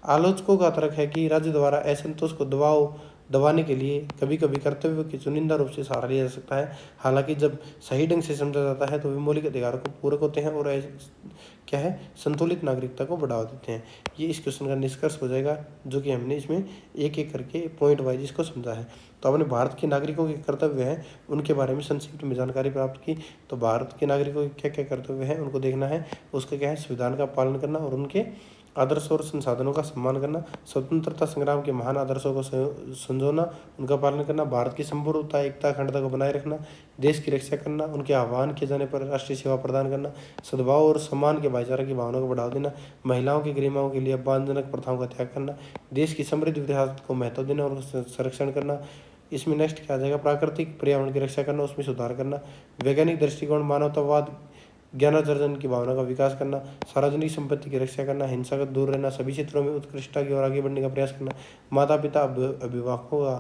Speaker 1: आलोचकों का तर्क है कि राज्य द्वारा असंतोष को दबाव दबाने के लिए कभी कभी कर्तव्यों के चुनिंदा रूप से सहारा लिया जा सकता है। हालांकि जब सही ढंग से समझा जाता है तो वे मौलिक अधिकारों को पूरक होते हैं और क्या है, संतुलित नागरिकता को बढ़ावा देते हैं। ये इस क्वेश्चन का निष्कर्ष हो जाएगा, जो कि हमने इसमें एक एक करके पॉइंट वाइज इसको समझा है। तो अपने भारत के नागरिकों के कर्तव्य हैं, उनके बारे में संक्षिप्त में जानकारी प्राप्त की। तो भारत के नागरिकों के क्या क्या कर्तव्य हैं उनको देखना है। उसका क्या है, संविधान का पालन करना और उनके आदर्शों और संसाधनों का सम्मान करना, स्वतंत्रता संग्राम के महान आदर्शों को संजोना, उनका पालन करना, भारत की संपूर्णता, एकता, अखंडता को बनाए रखना, देश की रक्षा करना, उनके आह्वान किए जाने पर राष्ट्रीय सेवा प्रदान करना, सद्भाव और सम्मान के भाईचारा की भावना को बढ़ावा देना, महिलाओं की गरिमाओं के लिए अपमानजनक प्रथाओं का त्याग करना, देश की समृद्ध विरासत को महत्व देना और संरक्षण करना। इसमें नेक्स्ट क्या आ जाएगा, प्राकृतिक पर्यावरण की रक्षा करना, उसमें सुधार करना, वैज्ञानिक दृष्टिकोण, मानवतावाद, ज्ञानार्जन की भावना का विकास करना, सार्वजनिक संपत्ति की रक्षा करना, हिंसा का दूर रहना, सभी क्षेत्रों में उत्कृष्टता की ओर आगे बढ़ने का प्रयास करना। माता पिता अभिभावकों का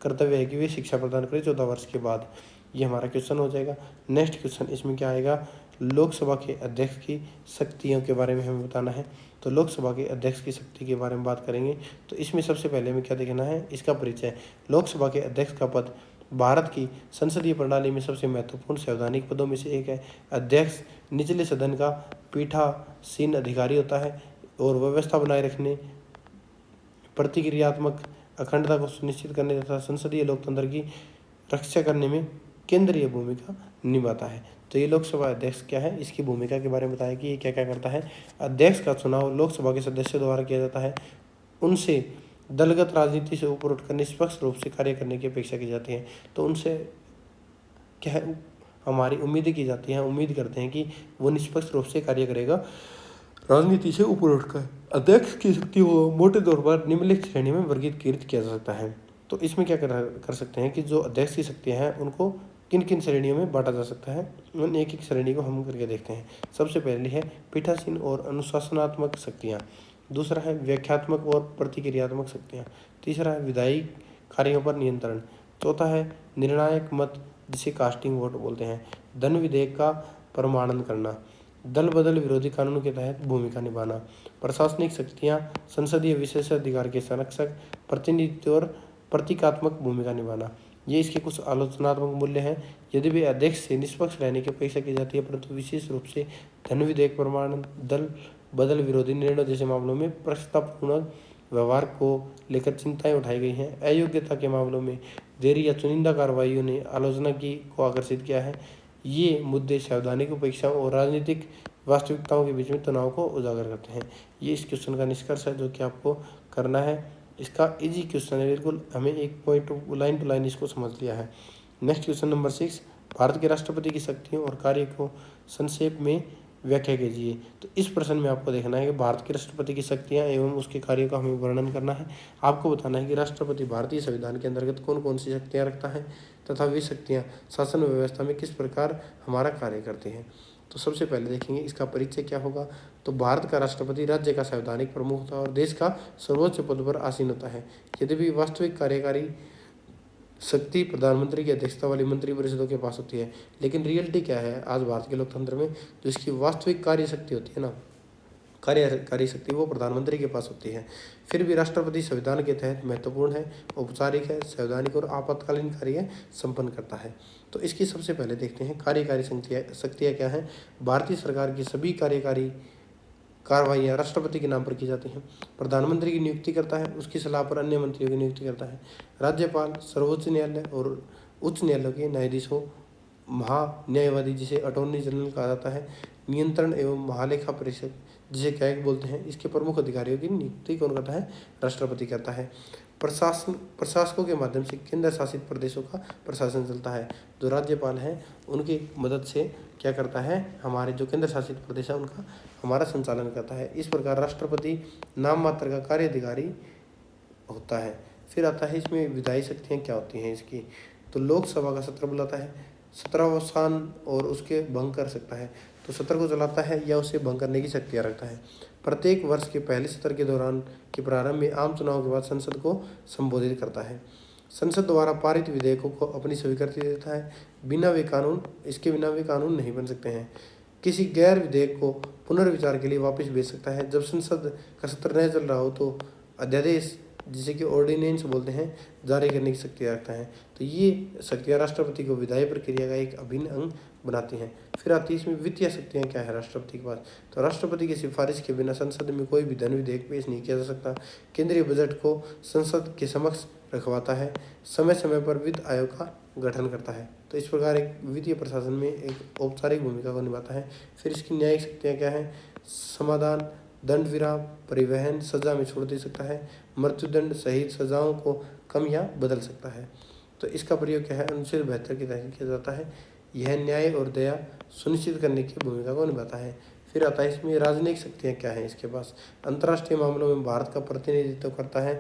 Speaker 1: कर्तव्य है कि वे शिक्षा प्रदान करें 14 वर्ष के बाद। ये हमारा क्वेश्चन हो जाएगा। नेक्स्ट क्वेश्चन इसमें क्या आएगा, लोकसभा के अध्यक्ष की शक्तियों के बारे में हमें बताना है। तो लोकसभा के अध्यक्ष की शक्ति के बारे में बात करेंगे। तो इसमें सबसे पहले हमें क्या देखना है, इसका परिचय। लोकसभा के अध्यक्ष का पद भारत की संसदीय प्रणाली में सबसे महत्वपूर्ण संवैधानिक पदों में से एक है। अध्यक्ष निचले सदन का पीठासीन अधिकारी होता है और व्यवस्था बनाए रखने, प्रतिक्रियात्मक अखंडता को सुनिश्चित करने तथा संसदीय लोकतंत्र की रक्षा करने में केंद्रीय भूमिका निभाता है। तो ये लोकसभा अध्यक्ष क्या है, इसकी भूमिका के बारे में बताया कि ये क्या क्या करता है। अध्यक्ष का चुनाव लोकसभा के सदस्यों द्वारा किया जाता है। उनसे दलगत राजनीति से ऊपर उठकर निष्पक्ष रूप से कार्य करने की अपेक्षा की जाती है। तो उनसे क्या है, हमारी उम्मीदें की जाती हैं, उम्मीद करते हैं कि वो निष्पक्ष रूप से कार्य करेगा राजनीति से ऊपर उठकर। अध्यक्ष की शक्ति को मोटे तौर पर निम्नलिखित श्रेणी में वर्गीकृत किया जा सकता है। तो इसमें क्या कर सकते हैं कि जो अध्यक्ष की शक्तियाँ हैं उनको किन किन श्रेणियों में बांटा जा सकता है, उन एक एक श्रेणी को हम करके देखते हैं। सबसे पहली है पीठासीन और अनुशासनात्मक शक्तियाँ, दूसरा है व्याख्यात्मक और प्रतिक्रियात्मक शक्तियाँ, तीसरा है विधायी कार्यों पर नियंत्रण, चौथा है निर्णायक मत जिसे कास्टिंग वोट बोलते हैं, धन विधेयक का प्रमाणन करना, दल बदल विरोधी कानून के तहत भूमिका निभाना, प्रशासनिक शक्तियाँ संसदीय विशेषाधिकार के संरक्षक, प्रतिनिधित्व और प्रतीकात्मक भूमिका निभाना। ये इसके कुछ आलोचनात्मक मूल्य हैं। यदि भी अध्यक्ष से निष्पक्ष रहने की अपेक्षा की जाती है, परंतु विशेष रूप से धन विधेयक प्रमाणन, दल बदल विरोधी निर्णय जैसे मामलों में पक्षपातपूर्ण व्यवहार को लेकर चिंताएं उठाई गई हैं। अयोग्यता के मामलों में देरी या चुनिंदा कार्रवाइयों ने आलोचना की को आकर्षित किया है। ये मुद्दे संवैधानिक अपेक्षाओं और राजनीतिक वास्तविकताओं के बीच में तनाव को उजागर करते हैं। ये इस क्वेश्चन का निष्कर्ष है जो कि आपको करना है। इसका इजी क्वेश्चन है, बिल्कुल हमें एक पॉइंट लाइन टू लाइन इसको समझ लिया है। नेक्स्ट क्वेश्चन नंबर 6, भारत के राष्ट्रपति की शक्तियों और कार्य को संक्षेप में व्याख्या कीजिए। तो इस प्रश्न में आपको देखना है कि भारत के राष्ट्रपति की शक्तियां एवं उसके कार्यों का हमें वर्णन करना है। आपको बताना है कि राष्ट्रपति भारतीय संविधान के अंतर्गत कौन कौन सी शक्तियां रखता है तथा वे शक्तियां शासन व्यवस्था में किस प्रकार हमारा कार्य करती हैं। तो सबसे पहले देखेंगे इसका परिचय क्या होगा। तो भारत का राष्ट्रपति राज्य का संवैधानिक प्रमुख होता है और देश का सर्वोच्च पद पर आसीन होता है। यद्यपि वास्तविक कार्यकारी शक्ति प्रधानमंत्री की अध्यक्षता वाली मंत्रिपरिषदों के पास होती है, लेकिन रियलिटी क्या है आज भारत के लोकतंत्र में, जो इसकी वास्तविक कार्य शक्ति होती है ना, कार्यकारी शक्ति, वो प्रधानमंत्री के पास होती है। फिर भी राष्ट्रपति संविधान के तहत महत्वपूर्ण है, औपचारिक है, संवैधानिक और आपातकालीन कार्य संपन्न करता है। तो इसकी सबसे पहले देखते हैं कार्यकारी शक्तियाँ क्या हैं। भारतीय सरकार की सभी कार्यकारी कार्रवाइयाँ राष्ट्रपति के नाम पर की जाती हैं। प्रधानमंत्री की नियुक्ति करता है, उसकी सलाह पर अन्य मंत्रियों की नियुक्ति करता है। राज्यपाल सर्वोच्च न्यायालय और उच्च न्यायालय के न्यायाधीशों, महान्यायवादी जिसे अटॉर्नी जनरल कहा जाता है, नियंत्रण एवं महालेखा परिषद जिसे कैग बोलते हैं, इसके प्रमुख अधिकारियों की नियुक्ति कौन करता है, राष्ट्रपति करता है। प्रशासकों के माध्यम से केंद्र शासित प्रदेशों का प्रशासन चलता है। जो राज्यपाल हैं उनकी मदद से क्या करता है, हमारे जो केंद्र शासित प्रदेश है उनका हमारा संचालन करता है। इस प्रकार राष्ट्रपति नाम मात्र का कार्य अधिकारी होता है। फिर आता है इसमें विधायी शक्तियाँ क्या होती हैं इसकी। तो लोकसभा का सत्र बुलाता है, सत्रावसान और उसके भंग कर सकता है। तो सत्र को चलाता है या उसे भंग करने की शक्तियाँ रखता है। प्रत्येक वर्ष के पहले सत्र के दौरान के प्रारंभ में आम चुनाव के बाद संसद को संबोधित करता है। संसद द्वारा पारित विधेयकों को अपनी स्वीकृति देता है। इसके बिना वे कानून नहीं बन सकते हैं। किसी गैर विधेयक को पुनर्विचार के लिए वापस भेज सकता है। जब संसद का सत्र न चल रहा हो तो अध्यादेश जिसे कि ऑर्डिनेंस बोलते हैं, जारी करने की शक्ति रखता है। तो ये शक्तियाँ राष्ट्रपति को विधायी प्रक्रिया का एक अभिन्न अंग बनाती हैं। फिर आती है इसमें वित्तीय शक्तियाँ क्या है राष्ट्रपति के पास। तो राष्ट्रपति की सिफारिश के बिना संसद में कोई भी धन विधेयक पेश नहीं किया जा सकता। केंद्रीय बजट को संसद के समक्ष रखवाता है, समय समय पर वित्त आयोग का गठन करता है। तो इस प्रकार एक वित्तीय प्रशासन में एक औपचारिक भूमिका को निभाता है। फिर इसकी न्यायिक शक्तियाँ क्या हैं, समाधान, दंड विराम, परिवहन, सजा में छोड़ दे सकता है, मृत्युदंड सहित सजाओं को कम या बदल सकता है। तो इसका प्रयोग क्या है, अनुच्छेद 72 के तहत किया जाता है। यह न्याय और दया सुनिश्चित करने की भूमिका को निभाता है। फिर आता है इसमें राजनयिक शक्तियाँ क्या हैं इसके पास। अंतर्राष्ट्रीय मामलों में भारत का प्रतिनिधित्व करता है,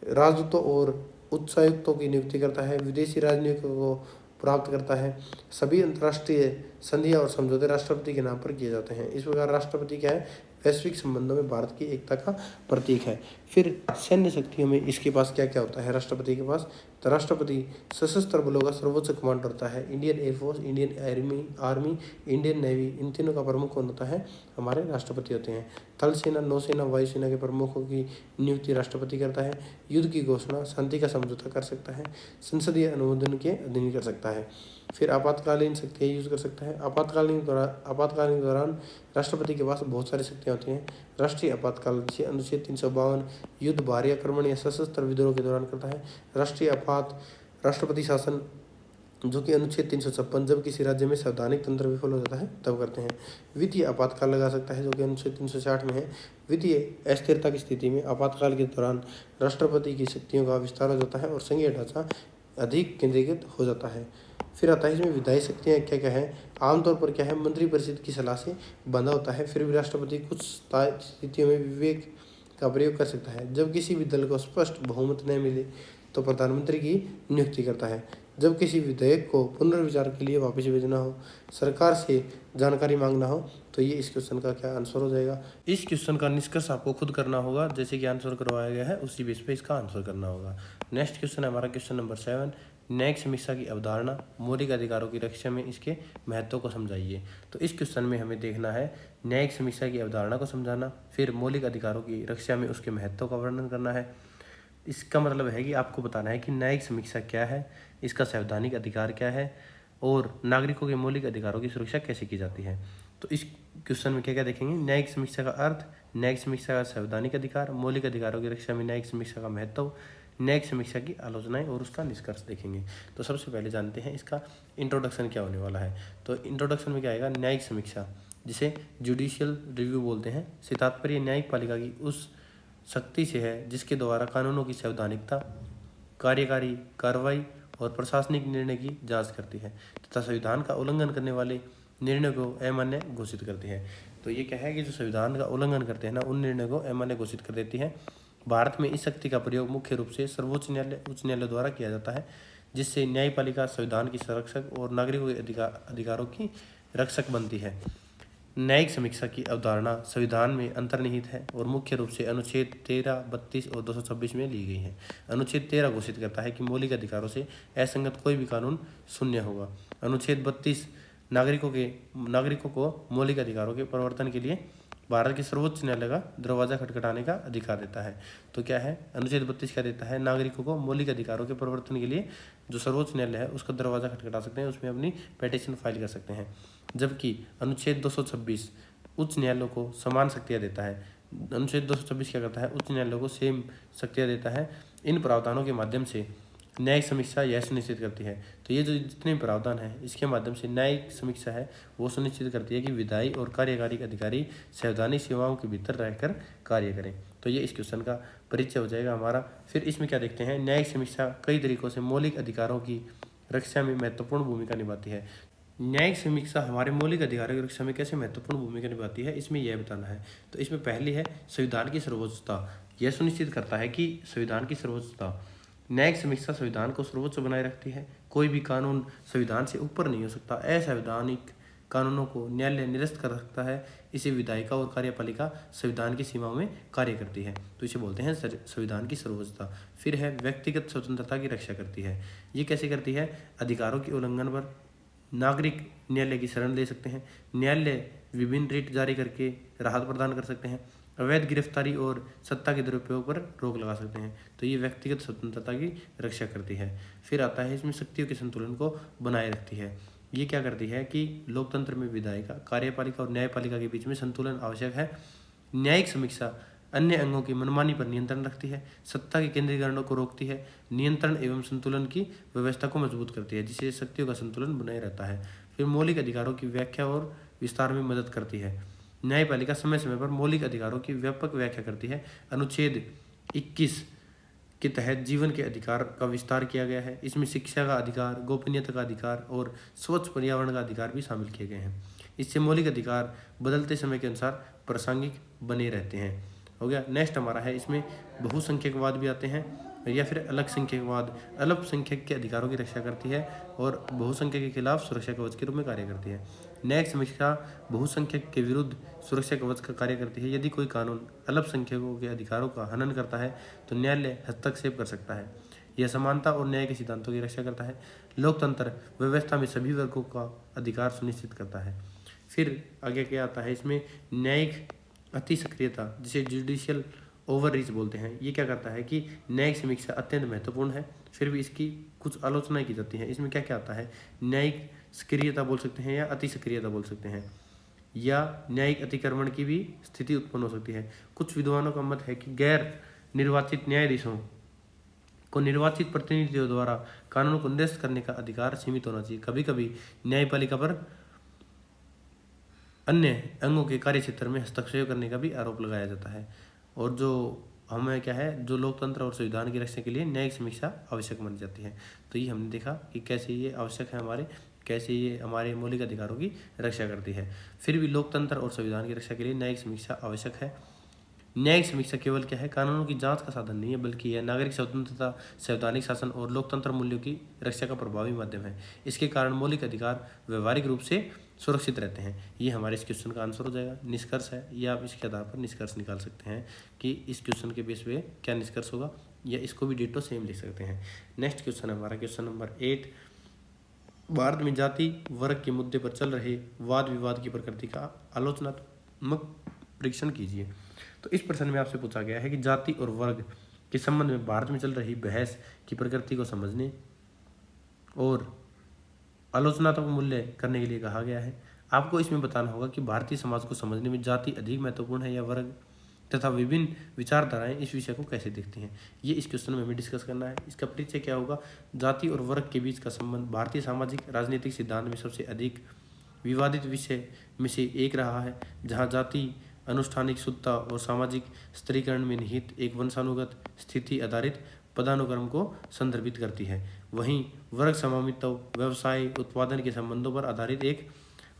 Speaker 1: राजदूतों और उच्चायुक्तों की नियुक्ति करता है, विदेशी राजनयिकों को प्राप्त करता है। सभी अंतर्राष्ट्रीय संधियां और समझौते राष्ट्रपति के नाम पर किए जाते हैं। इस प्रकार राष्ट्रपति क्या है, वैश्विक संबंधों में भारत की एकता का प्रतीक है। फिर सैन्य शक्तियों में इसके पास क्या क्या होता है राष्ट्रपति के पास। तो राष्ट्रपति सशस्त्र बलों का सर्वोच्च कमांडर होता है। Indian air force, Indian army, Indian navy, इन तीनों का प्रमुख कौन होता है, हमारे राष्ट्रपति होते हैं। थल सेना, नौसेना, वायुसेना के प्रमुखों की नियुक्ति राष्ट्रपति करता है। युद्ध की घोषणा, शांति का समझौता कर सकता है, संसदीय अनुमोदन के अधीन कर सकता है। फिर आपातकालीन शक्तियाँ यूज कर सकता है। आपातकालीन दौरान राष्ट्रपति के पास बहुत सारी शक्तियाँ होती हैं। राष्ट्रीय आपातकाल जिसे अनुच्छेद 352 युद्ध, बाहरी आक्रमण या सशस्त्र विद्रोह के दौरान करता है। राष्ट्रपति शासन जो कि अनुच्छेद 356 जब किसी राज्य में संवैधानिक तंत्र विफल हो जाता है तब करते हैं। वित्तीय आपातकाल लगा सकता है जो कि अनुच्छेद 360 में है। वित्तीय अस्थिरता की स्थिति में आपातकाल के दौरान राष्ट्रपति की शक्तियों का विस्तार हो जाता है और संघीय ढांचा अधिक केंद्रीकृत हो जाता है। फिर आता है इसमें विधायी शक्तियाँ क्या क्या है। आमतौर पर क्या है, मंत्रिपरिषद की सलाह से बंधा होता है, फिर भी राष्ट्रपति कुछ स्थितियों में विवेक का प्रयोग कर सकता है। जब किसी भी दल को स्पष्ट बहुमत न मिले तो प्रधानमंत्री की नियुक्ति करता है। जब किसी विधेयक को पुनर्विचार के लिए वापस भेजना हो, सरकार से जानकारी मांगना हो, तो ये इस क्वेश्चन का क्या आंसर हो जाएगा। इस क्वेश्चन का निष्कर्ष आपको खुद करना होगा, जैसे कि आंसर करवाया गया है उसी बेस पे इसका आंसर करना होगा। नेक्स्ट क्वेश्चन है हमारा क्वेश्चन नंबर 7। न्यायिक समीक्षा की अवधारणा, मौलिक अधिकारों की रक्षा में इसके महत्व को समझाइए। तो इस क्वेश्चन में हमें देखना है न्यायिक समीक्षा की अवधारणा को समझाना, फिर मौलिक अधिकारों की रक्षा में उसके महत्व का वर्णन करना है। इसका मतलब है कि आपको बताना है कि न्यायिक समीक्षा क्या है, इसका संवैधानिक अधिकार क्या है और नागरिकों के मौलिक अधिकारों की सुरक्षा कैसे की जाती है। तो इस क्वेश्चन में क्या क्या देखेंगे, न्यायिक समीक्षा का अर्थ, न्यायिक समीक्षा का संवैधानिक अधिकार, मौलिक अधिकारों की रक्षा में न्यायिक समीक्षा का महत्व, न्यायिक समीक्षा की आलोचनाएं और उसका निष्कर्ष देखेंगे। तो सबसे पहले जानते हैं इसका इंट्रोडक्शन क्या होने वाला है। तो इंट्रोडक्शन में क्या आएगा, न्यायिक समीक्षा जिसे जुडिशियल रिव्यू बोलते हैं, से तात्पर्य न्यायिक पालिका की उस शक्ति से है जिसके द्वारा कानूनों की संवैधानिकता, कार्यकारी कार्रवाई और प्रशासनिक निर्णय की जांच करती है तथा संविधान का उल्लंघन करने वाले निर्णय को अमान्य घोषित करती है। तो ये क्या है कि जो संविधान का उल्लंघन करते हैं ना, उन निर्णय को अमान्य घोषित कर देती है। भारत में इस शक्ति का प्रयोग मुख्य रूप से सर्वोच्च न्यायालय, उच्च न्यायालय द्वारा किया जाता है, जिससे न्यायपालिका संविधान की संरक्षक और नागरिकों के अधिकारों की रक्षक बनती है। न्यायिक समीक्षा की अवधारणा संविधान में अंतर्निहित है और मुख्य रूप से अनुच्छेद 13, 32 और 226 में ली गई है। अनुच्छेद 13 घोषित करता है कि मौलिक अधिकारों से असंगत कोई भी कानून शून्य होगा। अनुच्छेद 32 नागरिकों को मौलिक अधिकारों के प्रवर्तन के लिए भारत के सर्वोच्च न्यायालय का दरवाजा खटखटाने का अधिकार देता है। तो क्या है, अनुच्छेद 32 क्या देता है, नागरिकों को मौलिक अधिकारों के प्रवर्तन के लिए जो सर्वोच्च न्यायालय है उसका दरवाजा खटखटा सकते हैं, उसमें अपनी पिटीशन फाइल कर सकते हैं। जबकि अनुच्छेद 226 उच्च न्यायालयों को समान शक्तियाँ देता है। अनुच्छेद 226 क्या करता है, उच्च न्यायालयों को सेम शक्तियाँ देता है। इन प्रावधानों के माध्यम से न्यायिक समीक्षा यह सुनिश्चित करती है। तो ये जो जितने प्रावधान है इसके माध्यम से न्यायिक समीक्षा है वो सुनिश्चित करती है कि विधायी और कार्यकारी अधिकारी संवैधानिक सीमाओं के भीतर रहकर कार्य करें। तो ये इस क्वेश्चन का परिचय हो जाएगा हमारा। फिर इसमें क्या देखते हैं, न्यायिक समीक्षा कई तरीकों से मौलिक अधिकारों की रक्षा में महत्वपूर्ण भूमिका निभाती है। न्यायिक समीक्षा हमारे मौलिक अधिकारों की रक्षा में कैसे महत्वपूर्ण भूमिका निभाती है, इसमें यह बताना है। तो इसमें पहली है संविधान की सर्वोच्चता। यह सुनिश्चित करता है कि संविधान की सर्वोच्चता, न्यायिक समीक्षा संविधान को सर्वोच्च बनाए रखती है। कोई भी कानून संविधान से ऊपर नहीं हो सकता। असंवैधानिक कानूनों को न्यायालय निरस्त कर सकता है। इसे विधायिका और कार्यपालिका संविधान की सीमाओं में कार्य करती है, तो इसे बोलते हैं संविधान की सर्वोच्चता। फिर है व्यक्तिगत स्वतंत्रता की रक्षा करती है। ये कैसे करती है, अधिकारों के उल्लंघन पर नागरिक न्यायालय की शरण ले सकते हैं। न्यायालय विभिन्न रिट जारी करके राहत प्रदान कर सकते हैं। अवैध गिरफ्तारी और सत्ता के दुरुपयोग पर रोक लगा सकते हैं। तो ये व्यक्तिगत स्वतंत्रता की रक्षा करती है। फिर आता है इसमें शक्तियों के संतुलन को बनाए रखती है। ये क्या करती है कि लोकतंत्र में विधायिका, कार्यपालिका और न्यायपालिका के बीच में संतुलन आवश्यक है। न्यायिक समीक्षा अन्य अंगों की मनमानी पर नियंत्रण रखती है। सत्ता के केंद्रीकरण को रोकती है। नियंत्रण एवं संतुलन की व्यवस्था को मजबूत करती है, जिससे शक्तियों का संतुलन बनाए रहता है। फिर मौलिक अधिकारों की व्याख्या और विस्तार में मदद करती है। न्यायपालिका समय समय पर मौलिक अधिकारों की व्यापक व्याख्या करती है। अनुच्छेद 21 के तहत जीवन के अधिकार का विस्तार किया गया है। इसमें शिक्षा का अधिकार, गोपनीयता का अधिकार और स्वच्छ पर्यावरण का अधिकार भी शामिल किए गए हैं। इससे मौलिक अधिकार बदलते समय के अनुसार प्रासंगिक बने रहते हैं। हो गया। नेक्स्ट हमारा है, इसमें बहुसंख्यकवाद भी आते हैं या फिर अल्पसंख्यकवाद। अल्पसंख्यक के अधिकारों की रक्षा करती है और बहुसंख्यक के खिलाफ सुरक्षा कवच के रूप में कार्य करती है। न्यायिक समीक्षा बहुसंख्यक के विरुद्ध सुरक्षा कवच का कार्य करती है। यदि कोई कानून अल्पसंख्यकों के अधिकारों का हनन करता है तो न्यायालय हस्तक्षेप कर सकता है। यह समानता और न्याय के सिद्धांतों की रक्षा करता है। लोकतंत्र व्यवस्था में सभी वर्गों का अधिकार सुनिश्चित करता है। फिर आगे क्या आता है, इसमें न्यायिक अति सक्रियता, जिसे जुडिशियल ओवररीच बोलते हैं। ये क्या करता है कि न्यायिक समीक्षा अत्यंत महत्वपूर्ण है, फिर भी इसकी कुछ आलोचनाएं की जाती हैं। इसमें क्या क्या आता है, न्यायिक सक्रियता बोल सकते हैं या अति सक्रियता बोल सकते हैं, या न्यायिक अतिक्रमण की भी स्थिति उत्पन्न हो सकती है। कुछ विद्वानों का मत है कि गैर निर्वाचित न्यायाधीशों को निर्वाचित प्रतिनिधियों द्वारा कानून को निरस्त करने का अधिकार सीमित होना चाहिए। कभी कभी न्यायपालिका पर अन्य अंगों के कार्य क्षेत्र में हस्तक्षेप करने का भी आरोप लगाया जाता है। और जो हमें क्या है, जो लोकतंत्र और संविधान की रक्षा के लिए न्यायिक समीक्षा आवश्यक मानी जाती है। तो ये हमने देखा कि कैसे ये आवश्यक है हमारे, कैसे ये हमारे मौलिक अधिकारों की रक्षा करती है। फिर भी लोकतंत्र और संविधान की रक्षा के लिए न्यायिक समीक्षा आवश्यक है। न्यायिक समीक्षा केवल क्या है, कानूनों की जांच का साधन नहीं है, बल्कि यह नागरिक स्वतंत्रता, संवैधानिक शासन और लोकतंत्र मूल्यों की रक्षा का प्रभावी माध्यम है। इसके कारण मौलिक अधिकार व्यवहारिक रूप से सुरक्षित रहते हैं। ये हमारे इस क्वेश्चन का आंसर हो जाएगा। निष्कर्ष है, या आप इसके आधार पर निष्कर्ष निकाल सकते हैं कि इस क्वेश्चन के बेस पे क्या निष्कर्ष होगा, या इसको भी डिटो सेम लिख सकते हैं। नेक्स्ट क्वेश्चन है हमारा क्वेश्चन नंबर 8। भारत में जाति वर्ग के मुद्दे पर चल रहे वाद विवाद की प्रकृति का आलोचनात्मक परीक्षण कीजिए। तो इस प्रश्न में आपसे पूछा गया है कि जाति और वर्ग के संबंध में भारत में चल रही बहस की प्रकृति को समझने और आलोचनात्मक मूल्य करने के लिए कहा गया है। आपको इसमें बताना होगा कि भारतीय समाज को समझने में जाति अधिक महत्वपूर्ण है या वर्ग, तथा विभिन्न विचारधाराएं इस विषय को कैसे देखती हैं। ये इस क्वेश्चन में हमें डिस्कस करना है। इसका परिचय क्या होगा, जाति और वर्ग के बीच का संबंध भारतीय सामाजिक राजनीतिक सिद्धांत में सबसे अधिक विवादित विषय में से एक रहा है, जहाँ जाति अनुष्ठानिक शुद्धता और सामाजिक स्त्रीकरण में निहित एक वंशानुगत स्थिति आधारित पदानुक्रम को संदर्भित करती है। वहीं वर्ग स्वामित्व, व्यवसाय, उत्पादन के संबंधों पर आधारित एक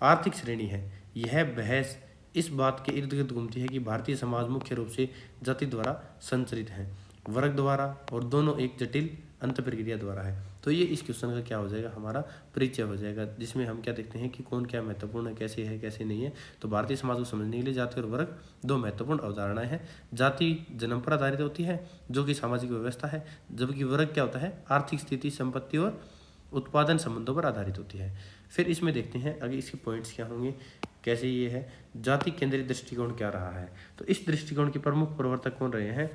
Speaker 1: आर्थिक श्रेणी है। यह बहस इस बात के इर्द गिर्द घूमती है कि भारतीय समाज मुख्य रूप से जाति द्वारा संचालित है, वर्ग द्वारा, और दोनों एक जटिल अंत प्रक्रिया द्वारा है। तो ये इस क्वेश्चन का क्या हो जाएगा, हमारा परिचय हो जाएगा, जिसमें हम क्या देखते हैं कि कौन क्या महत्वपूर्ण है, कैसे नहीं है। तो भारतीय समाज को समझने के लिए जाति और वर्ग दो महत्वपूर्ण अवधारणाएं हैं। जाति जन्म पर आधारित होती है, जो कि सामाजिक व्यवस्था है, जबकि वर्ग क्या होता है, आर्थिक स्थिति, संपत्ति और उत्पादन संबंधों पर आधारित होती है। फिर इसमें देखते हैं आगे इसके पॉइंट्स क्या होंगे, कैसे ये है। जाति केंद्रित दृष्टिकोण क्या रहा है, तो इस दृष्टिकोण के प्रमुख प्रवर्तक कौन रहे हैं,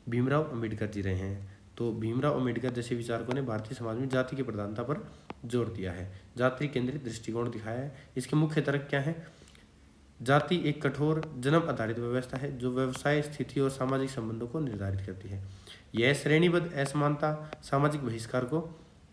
Speaker 1: भीमराव अंबेडकर जी रहे हैं। तो भीमराव अंबेडकर जैसे विचारकों ने भारतीय समाज में जाति की प्रधानता पर जोर दिया है, जाति केंद्रित दृष्टिकोण दिखाया है। इसके मुख्य तर्क क्या है, जाति एक कठोर जन्म आधारित व्यवस्था है जो व्यवसाय, स्थिति और सामाजिक संबंधों को निर्धारित करती है। यह श्रेणीबद्ध असमानता, सामाजिक बहिष्कार को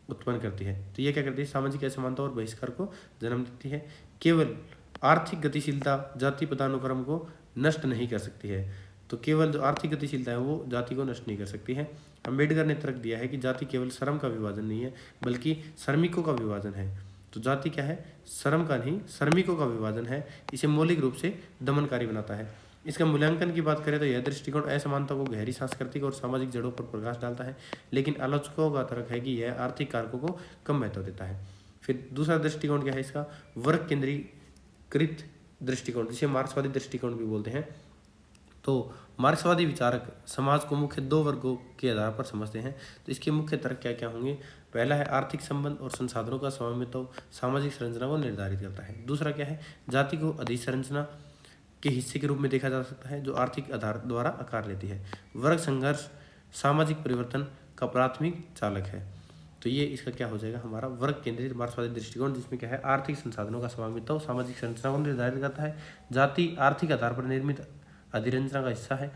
Speaker 1: उत्पन्न करती है। तो ये क्या करती है, सामाजिक असमानता और बहिष्कार को जन्म देती है। केवल आर्थिक गतिशीलता जाति पदानुक्रम को नष्ट नहीं कर सकती है। तो केवल जो आर्थिक गतिशीलता है वो जाति को नष्ट नहीं कर सकती है। अंबेडकर ने तर्क दिया है कि जाति केवल श्रम का विभाजन नहीं है, बल्कि श्रमिकों का विभाजन है। तो जाति क्या है, श्रम का नहीं, श्रमिकों का विभाजन है। इसे मौलिक रूप से दमनकारी बनाता है। इसका मूल्यांकन की बात करें तो यह दृष्टिकोण असमानता को गहरी सांस्कृतिक और सामाजिक जड़ों पर प्रकाश डालता है, लेकिन आलोचकों का तर्क है कि यह आर्थिक कारकों को कम महत्व देता है। फिर दूसरा दृष्टिकोण क्या है इसका, वर्ग केंद्रीकृत दृष्टिकोण, जिसे मार्क्सवादी दृष्टिकोण भी बोलते हैं। तो मार्क्सवादी विचारक समाज को मुख्य दो वर्गों के आधार पर समझते हैं। तो इसके मुख्य तर्क क्या क्या होंगे, पहला है आर्थिक संबंध और संसाधनों का स्वामित्व सामाजिक संरचना को निर्धारित करता है। दूसरा क्या है, जाति को अधिसंरचना के हिस्से के रूप में देखा जा सकता है, जो आर्थिक आधार द्वारा आकार लेती है। वर्ग संघर्ष सामाजिक परिवर्तन का प्राथमिक चालक है। तो ये इसका क्या हो जाएगा, हमारा वर्ग केंद्रित मार्क्सवादी दृष्टिकोण, जिसमें क्या है, आर्थिक संसाधनों का स्वामित्व सामाजिक संरचना को निर्धारित करता है। जाति आर्थिक आधार पर निर्मित अधिरचना का हिस्सा है।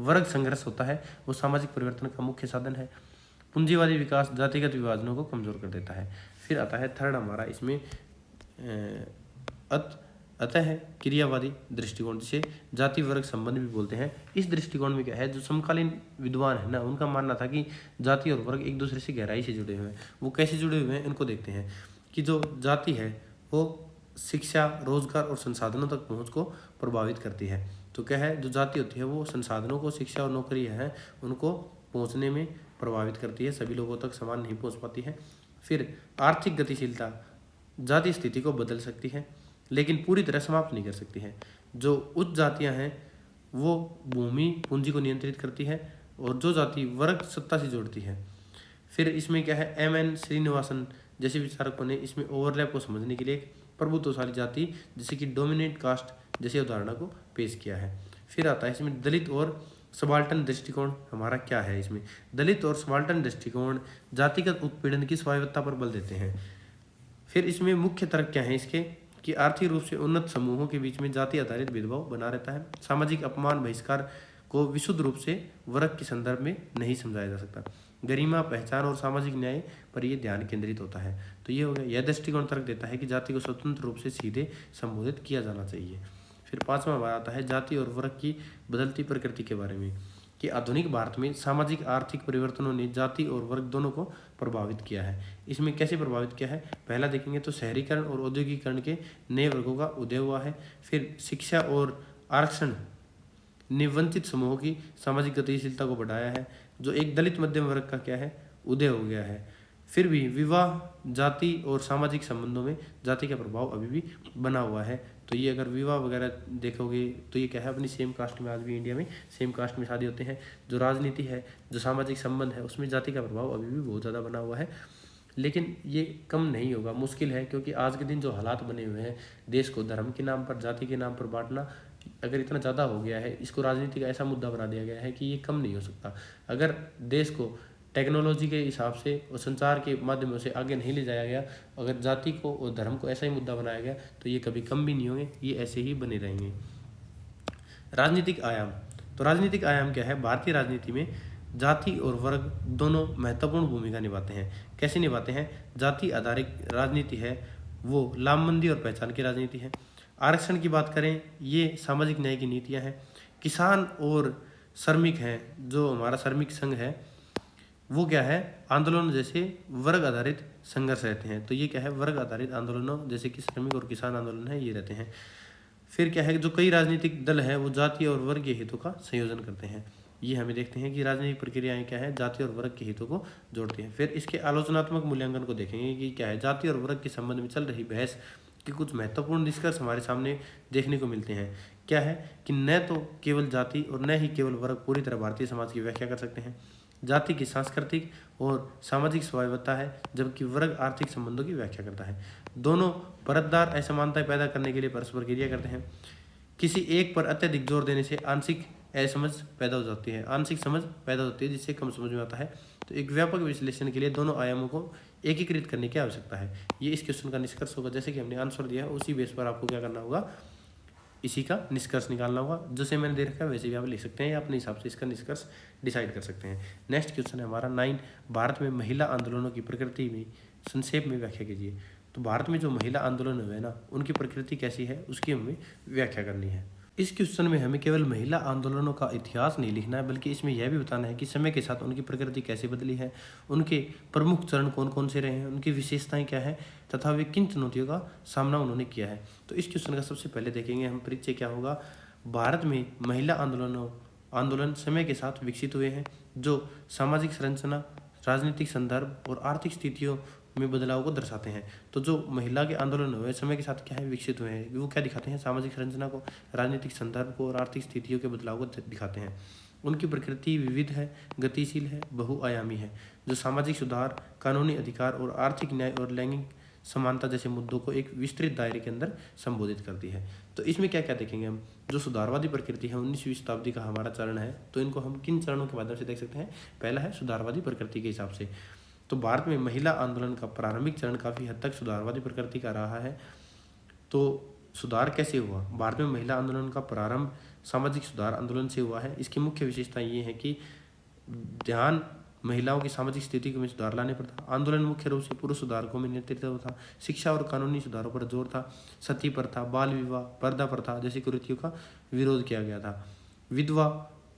Speaker 1: वर्ग संघर्ष होता है वो सामाजिक परिवर्तन का मुख्य साधन है। पूंजीवादी विकास जातिगत विभाजनों को कमजोर कर देता है। फिर आता है थर्ड हमारा इसमें अतः क्रियावादी दृष्टिकोण, जिसे जाति वर्ग संबंध भी बोलते हैं। इस दृष्टिकोण में क्या है, जो समकालीन विद्वान है ना, उनका मानना था कि जाति और वर्ग एक दूसरे से गहराई से जुड़े हुए हैं। वो कैसे जुड़े हुए हैं, इनको देखते हैं कि जो जाति है वो शिक्षा, रोजगार और संसाधनों तक पहुंच को प्रभावित करती है। तो क्या है, जो जाति होती है वो संसाधनों को, शिक्षा और नौकरी है उनको पहुंचने में प्रभावित करती है, सभी लोगों तक समान नहीं पहुंच पाती है। फिर आर्थिक गतिशीलता जाति स्थिति को बदल सकती है लेकिन पूरी तरह समाप्त नहीं कर सकती है। जो उच्च जातियां हैं वो भूमि पूंजी को नियंत्रित करती है और जो जाति वर्ग सत्ता से जोड़ती है। फिर इसमें क्या है, M.N. श्रीनिवासन जैसे विचारकों ने इसमें ओवरलैप को समझने के लिए एक प्रभुत्वशाली जाति जैसे कि डोमिनेट कास्ट जैसे उदाहरणों को पेश किया है। फिर आता है इसमें दलित और सबाल्टर्न दृष्टिकोण हमारा क्या है। इसमें दलित और सबाल्टर्न दृष्टिकोण जातिगत उत्पीड़न की स्वायत्तता पर बल देते हैं। फिर इसमें मुख्य तर्क क्या है इसके, कि आर्थिक रूप से उन्नत समूहों के बीच में जाति आधारित भेदभाव बना रहता है। सामाजिक अपमान बहिष्कार को विशुद्ध रूप से वर्ग के संदर्भ में नहीं समझाया जा सकता। गरिमा, पहचान और सामाजिक न्याय पर यह ध्यान केंद्रित होता है। तो ये हो गया, यह दृष्टिकोण तर्क देता है कि जाति को स्वतंत्र रूप से सीधे संबोधित किया जाना चाहिए। फिर पांचवा हमारा आता है जाति और वर्ग की बदलती प्रकृति के बारे में, कि आधुनिक भारत में सामाजिक आर्थिक परिवर्तनों ने जाति और वर्ग दोनों को प्रभावित किया है। इसमें कैसे प्रभावित किया है, पहला देखेंगे तो शहरीकरण और औद्योगिकरण के नए वर्गों का उदय हुआ है। फिर शिक्षा और आरक्षण ने वंचित समूहों की सामाजिक गतिशीलता को बढ़ाया है। जो एक दलित मध्यम वर्ग का क्या है, उदय हो गया है। फिर भी विवाह, जाति और सामाजिक संबंधों में जाति का प्रभाव अभी भी बना हुआ है। तो ये अगर विवाह वगैरह देखोगे तो ये क्या है, अपनी सेम कास्ट में, आज भी इंडिया में सेम कास्ट में शादी होते हैं। जो राजनीति है, जो सामाजिक संबंध है, उसमें जाति का प्रभाव अभी भी बहुत ज़्यादा बना हुआ है। लेकिन ये कम नहीं होगा, मुश्किल है, क्योंकि आज के दिन जो हालात बने हुए हैं, देश को धर्म के नाम पर, जाति के नाम पर बांटना अगर इतना ज़्यादा हो गया है, इसको राजनीति का ऐसा मुद्दा बना दिया गया है कि ये कम नहीं हो सकता। अगर देश को टेक्नोलॉजी के हिसाब से और संचार के माध्यमों से आगे नहीं ले जाया गया, अगर जाति को और धर्म को ऐसा ही मुद्दा बनाया गया, तो ये कभी कम भी नहीं होंगे, ये ऐसे ही बने रहेंगे। राजनीतिक आयाम, तो राजनीतिक आयाम क्या है, भारतीय राजनीति में जाति और वर्ग दोनों महत्वपूर्ण भूमिका निभाते हैं। कैसे निभाते हैं, जाति आधारित राजनीति है वो लामबंदी और पहचान की राजनीति है। आरक्षण की बात करें, ये सामाजिक न्याय की नीतियाँ हैं। किसान और श्रमिक हैं, जो हमारा श्रमिक संघ है वो क्या है, आंदोलन जैसे वर्ग आधारित संघर्ष रहते हैं। तो ये क्या है, वर्ग आधारित आंदोलनों जैसे कि श्रमिक और किसान आंदोलन है, ये रहते हैं। फिर क्या है, जो कई राजनीतिक दल है वो जाति और वर्ग के हितों का संयोजन करते हैं। ये हमें देखते हैं कि राजनीतिक प्रक्रियाएं क्या है, जाति और वर्ग के हितों को जोड़ती हैं। फिर इसके आलोचनात्मक मूल्यांकन को देखेंगे कि क्या है, जाति और वर्ग के संबंध में चल रही बहस के कुछ महत्वपूर्ण निष्कर्ष हमारे सामने देखने को मिलते हैं। क्या है कि न तो केवल जाति और न ही केवल वर्ग पूरी तरह भारतीय समाज की व्याख्या कर सकते हैं। जाति की सांस्कृतिक और सामाजिक स्वायत्तता है, जबकि वर्ग आर्थिक संबंधों की व्याख्या करता है। दोनों परतदार असमानताएं पैदा करने के लिए परस्पर क्रिया करते हैं। किसी एक पर अत्यधिक जोर देने से आंशिक असमझ पैदा हो जाती है, आंशिक समझ पैदा होती है, जिससे कम समझ में आता है। तो एक व्यापक विश्लेषण के लिए दोनों आयामों को एकीकृत करने की आवश्यकता है। ये इस क्वेश्चन का निष्कर्ष होगा। जैसे कि हमने आंसर दिया है, उसी बेस पर आपको क्या करना होगा, इसी का निष्कर्ष निकालना होगा। जैसे मैंने दे रखा है वैसे भी आप लिख सकते हैं या अपने हिसाब से इसका निष्कर्ष डिसाइड कर सकते हैं। नेक्स्ट क्वेश्चन है हमारा 9, भारत में महिला आंदोलनों की प्रकृति में संक्षेप में व्याख्या कीजिए। तो भारत में जो महिला आंदोलन हुए ना, उनकी प्रकृति कैसी है उसकी हमें व्याख्या करनी है। इस क्वेश्चन में हमें केवल महिला आंदोलनों का इतिहास नहीं लिखना है, बल्कि इसमें यह भी बताना है कि समय के साथ उनकी प्रकृति कैसे बदली है, उनके प्रमुख चरण कौन कौन से रहे हैं, उनकी विशेषताएं क्या है, तथा वे किन चुनौतियों का सामना उन्होंने किया है। तो इस क्वेश्चन का सबसे पहले देखेंगे हम, परिचय क्या होगा। भारत में महिला आंदोलन समय के साथ विकसित हुए हैं, जो सामाजिक संरचना, राजनीतिक संदर्भ और आर्थिक स्थितियों में बदलाव को दर्शाते हैं। तो जो महिला के आंदोलन हुए समय के साथ क्या है, विकसित हुए हैं, वो क्या दिखाते हैं, सामाजिक संरचना को, राजनीतिक संदर्भ को और आर्थिक स्थितियों के बदलाव को दिखाते हैं। उनकी प्रकृति विविध है, गतिशील है, बहुआयामी है, जो सामाजिक सुधार, कानूनी अधिकार और आर्थिक न्याय और लैंगिक समानता जैसे मुद्दों को एक विस्तृत दायरे के अंदर संबोधित करती है। तो इसमें क्या क्या देखेंगे हम, जो सुधारवादी प्रकृति है 19वीं शताब्दी का हमारा चरण है, तो इनको हम किन चरणों के माध्यम से देख सकते हैं। पहला है सुधारवादी प्रकृति के हिसाब से, तो भारत में महिला आंदोलन का प्रारंभिक चरण काफ़ी हद तक सुधारवादी प्रकृति का रहा है। तो सुधार कैसे हुआ, भारत में महिला आंदोलन का प्रारंभ सामाजिक सुधार आंदोलन से हुआ है। इसकी मुख्य विशेषता ये है कि ध्यान महिलाओं की सामाजिक स्थिति में सुधार लाने पर था। आंदोलन मुख्य रूप से पुरुष सुधारकों में नेतृत्व था। शिक्षा और कानूनी सुधारों पर जोर था। सती प्रथा, बाल विवाह, पर्दा प्रथा जैसी कुरीतियों का विरोध किया गया था। विधवा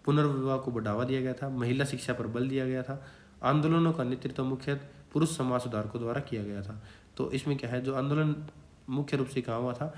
Speaker 1: पुनर्विवाह को बढ़ावा दिया गया था। महिला शिक्षा पर बल दिया गया था। आंदोलनों का नेतृत्व मुख्यतः पुरुष समाज सुधारकों द्वारा किया गया था। तो इसमें क्या है, जो आंदोलन मुख्य रूप से कहाँ हुआ था,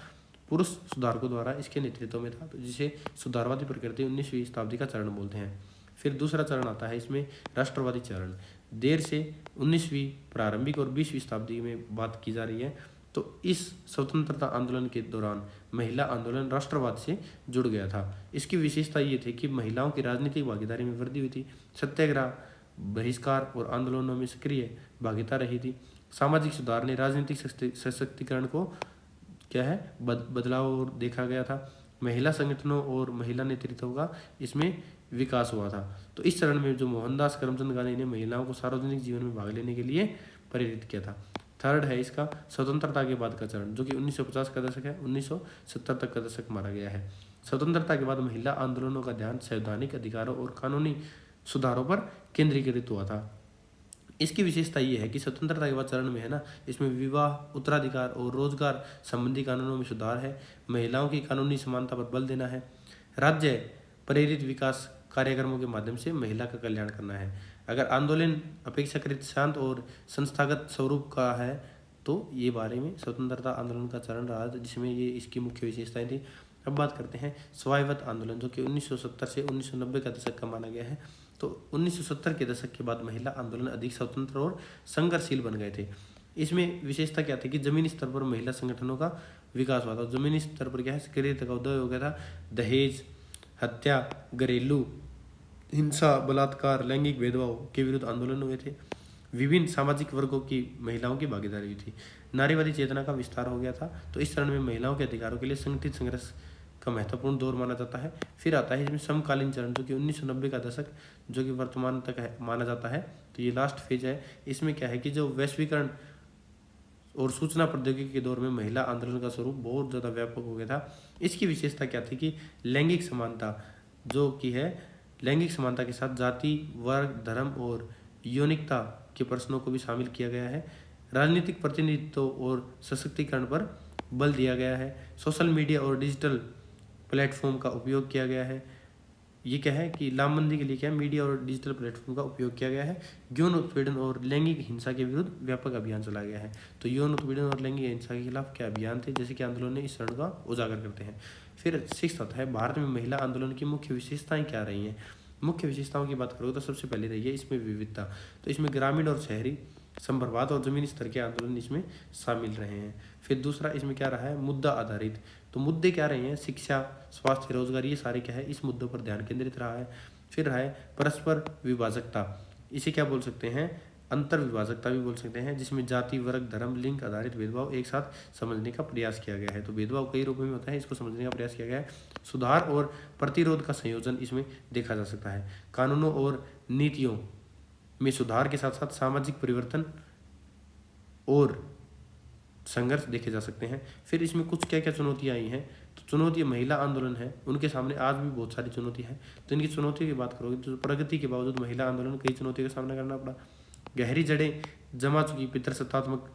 Speaker 1: पुरुष सुधारकों द्वारा इसके नेतृत्व में था, तो जिसे सुधारवादी प्रकृति 19वीं शताब्दी का चरण बोलते हैं। फिर दूसरा चरण आता है इसमें राष्ट्रवादी चरण। देर से 19वीं प्रारंभिक और 20वीं शताब्दी में बात की जा रही है। तो इस स्वतंत्रता आंदोलन के दौरान महिला आंदोलन राष्ट्रवाद से जुड़ गया था। इसकी विशेषता ये थी कि महिलाओं की राजनीतिक भागीदारी में वृद्धि हुई थी। सत्याग्रह, बहिष्कार और आंदोलनों में सक्रिय भागीदार रही थी। सामाजिक सुधार ने राजनीतिक सशक्तिकरण को क्या है बदलाव और देखा गया था। महिला संगठनों और महिला नेतृत्व का इसमें विकास हुआ था। तो इस चरण में जो मोहनदास करमचंद गांधी ने महिलाओं को सार्वजनिक जीवन में भाग लेने के लिए प्रेरित किया था। थर्ड है इसका स्वतंत्रता के बाद का चरण, जो कि 1950 का दशक है, 1970 तक का दशक माना गया है। स्वतंत्रता के बाद महिला आंदोलनों का ध्यान संवैधानिक अधिकारों और कानूनी सुधारों पर केंद्रीकृत हुआ था। इसकी विशेषता ये है कि स्वतंत्रता के बाद चरण में है ना, इसमें विवाह, उत्तराधिकार और रोजगार संबंधी कानूनों में सुधार है। महिलाओं की कानूनी समानता पर बल देना है। राज्य प्रेरित विकास कार्यक्रमों के माध्यम से महिला का कल्याण करना है। अगर आंदोलन अपेक्षाकृत शांत और संस्थागत स्वरूप का है तो ये बारे में स्वतंत्रता आंदोलन का चरण रहा, जिसमें ये इसकी मुख्य विशेषताएं थी। अब बात करते हैं स्वायत्त आंदोलन, जो कि 1970 से 1990 का दशक का माना गया है। तो 1970 के दशक के बाद महिला आंदोलन अधिक स्वतंत्र और संघर्षशील बन गए थे। इसमें विशेषता क्या थी कि जमीनी स्तर पर महिला संगठनों का विकास हुआ था। जमीनी स्तर पर क्या है, सक्रियता का उदय हो गया था। दहेज, हत्या, घरेलू हिंसा, बलात्कार, लैंगिक भेदभाव के विरुद्ध आंदोलन हुए थे। विभिन्न सामाजिक वर्गों की महिलाओं की भागीदारी हुई थी। नारीवादी चेतना का विस्तार हो गया था। तो इस चरण में महिलाओं के अधिकारों के लिए संगठित संघर्ष का महत्वपूर्ण दौर माना जाता है। फिर आता है इसमें समकालीन चरण, जो कि 1990 का दशक, जो कि वर्तमान तक है माना जाता है। तो ये लास्ट फेज है। इसमें क्या है कि जो वैश्वीकरण और सूचना प्रौद्योगिकी के दौर में महिला आंदोलन का स्वरूप बहुत ज़्यादा व्यापक हो गया था। इसकी विशेषता क्या थी कि लैंगिक समानता, जो कि है लैंगिक समानता के साथ जाति, वर्ग, धर्म और यौनिकता के प्रश्नों को भी शामिल किया गया है। राजनीतिक प्रतिनिधित्व और सशक्तिकरण पर बल दिया गया है। सोशल मीडिया और डिजिटल प्लेटफॉर्म का उपयोग किया गया है। ये क्या है कि लामबंदी के लिए क्या मीडिया और डिजिटल प्लेटफॉर्म का उपयोग किया गया है। यौन उत्पीड़न और लैंगिक हिंसा के विरुद्ध व्यापक अभियान चलाया गया है। तो यौन उत्पीड़न और लैंगिक हिंसा के खिलाफ क्या अभियान थे, जैसे कि आंदोलन ने इस चरण का उजागर करते हैं। फिर 6 आता है भारत में महिला आंदोलन की मुख्य विशेषताएं क्या रही हैं। मुख्य विशेषताओं की बात करोगे तो सबसे पहले रही है इसमें विविधता। तो इसमें ग्रामीण और शहरी, संप्रवाद और जमीनी स्तर के आंदोलन इसमें शामिल रहे हैं। फिर दूसरा इसमें क्या रहा है, मुद्दा आधारित। तो मुद्दे क्या रहे हैं, शिक्षा, स्वास्थ्य, रोजगार, ये सारे क्या है इस मुद्दों पर ध्यान केंद्रित रहा है। फिर रहा है परस्पर विभाजकता, इसे क्या बोल सकते हैं, अंतर विभाजकता भी बोल सकते हैं, जिसमें जाति, वर्ग, धर्म, लिंग आधारित भेदभाव एक साथ समझने का प्रयास किया गया है। तो भेदभाव कई रूपों में होता है, इसको समझने का प्रयास किया गया है। सुधार और प्रतिरोध का संयोजन इसमें देखा जा सकता है। कानूनों और नीतियों में सुधार के साथ साथ सामाजिक परिवर्तन और संघर्ष देखे जा सकते हैं। फिर इसमें कुछ क्या क्या चुनौतियाँ आई हैं। तो चुनौती महिला आंदोलन है, उनके सामने आज भी बहुत सारी चुनौती है। तो इनकी चुनौतियों की बात करोगे तो प्रगति के बावजूद महिला आंदोलन कई चुनौतियों का सामना करना पड़ा। गहरी जड़ें जमा चुकी पितृसत्तात्मक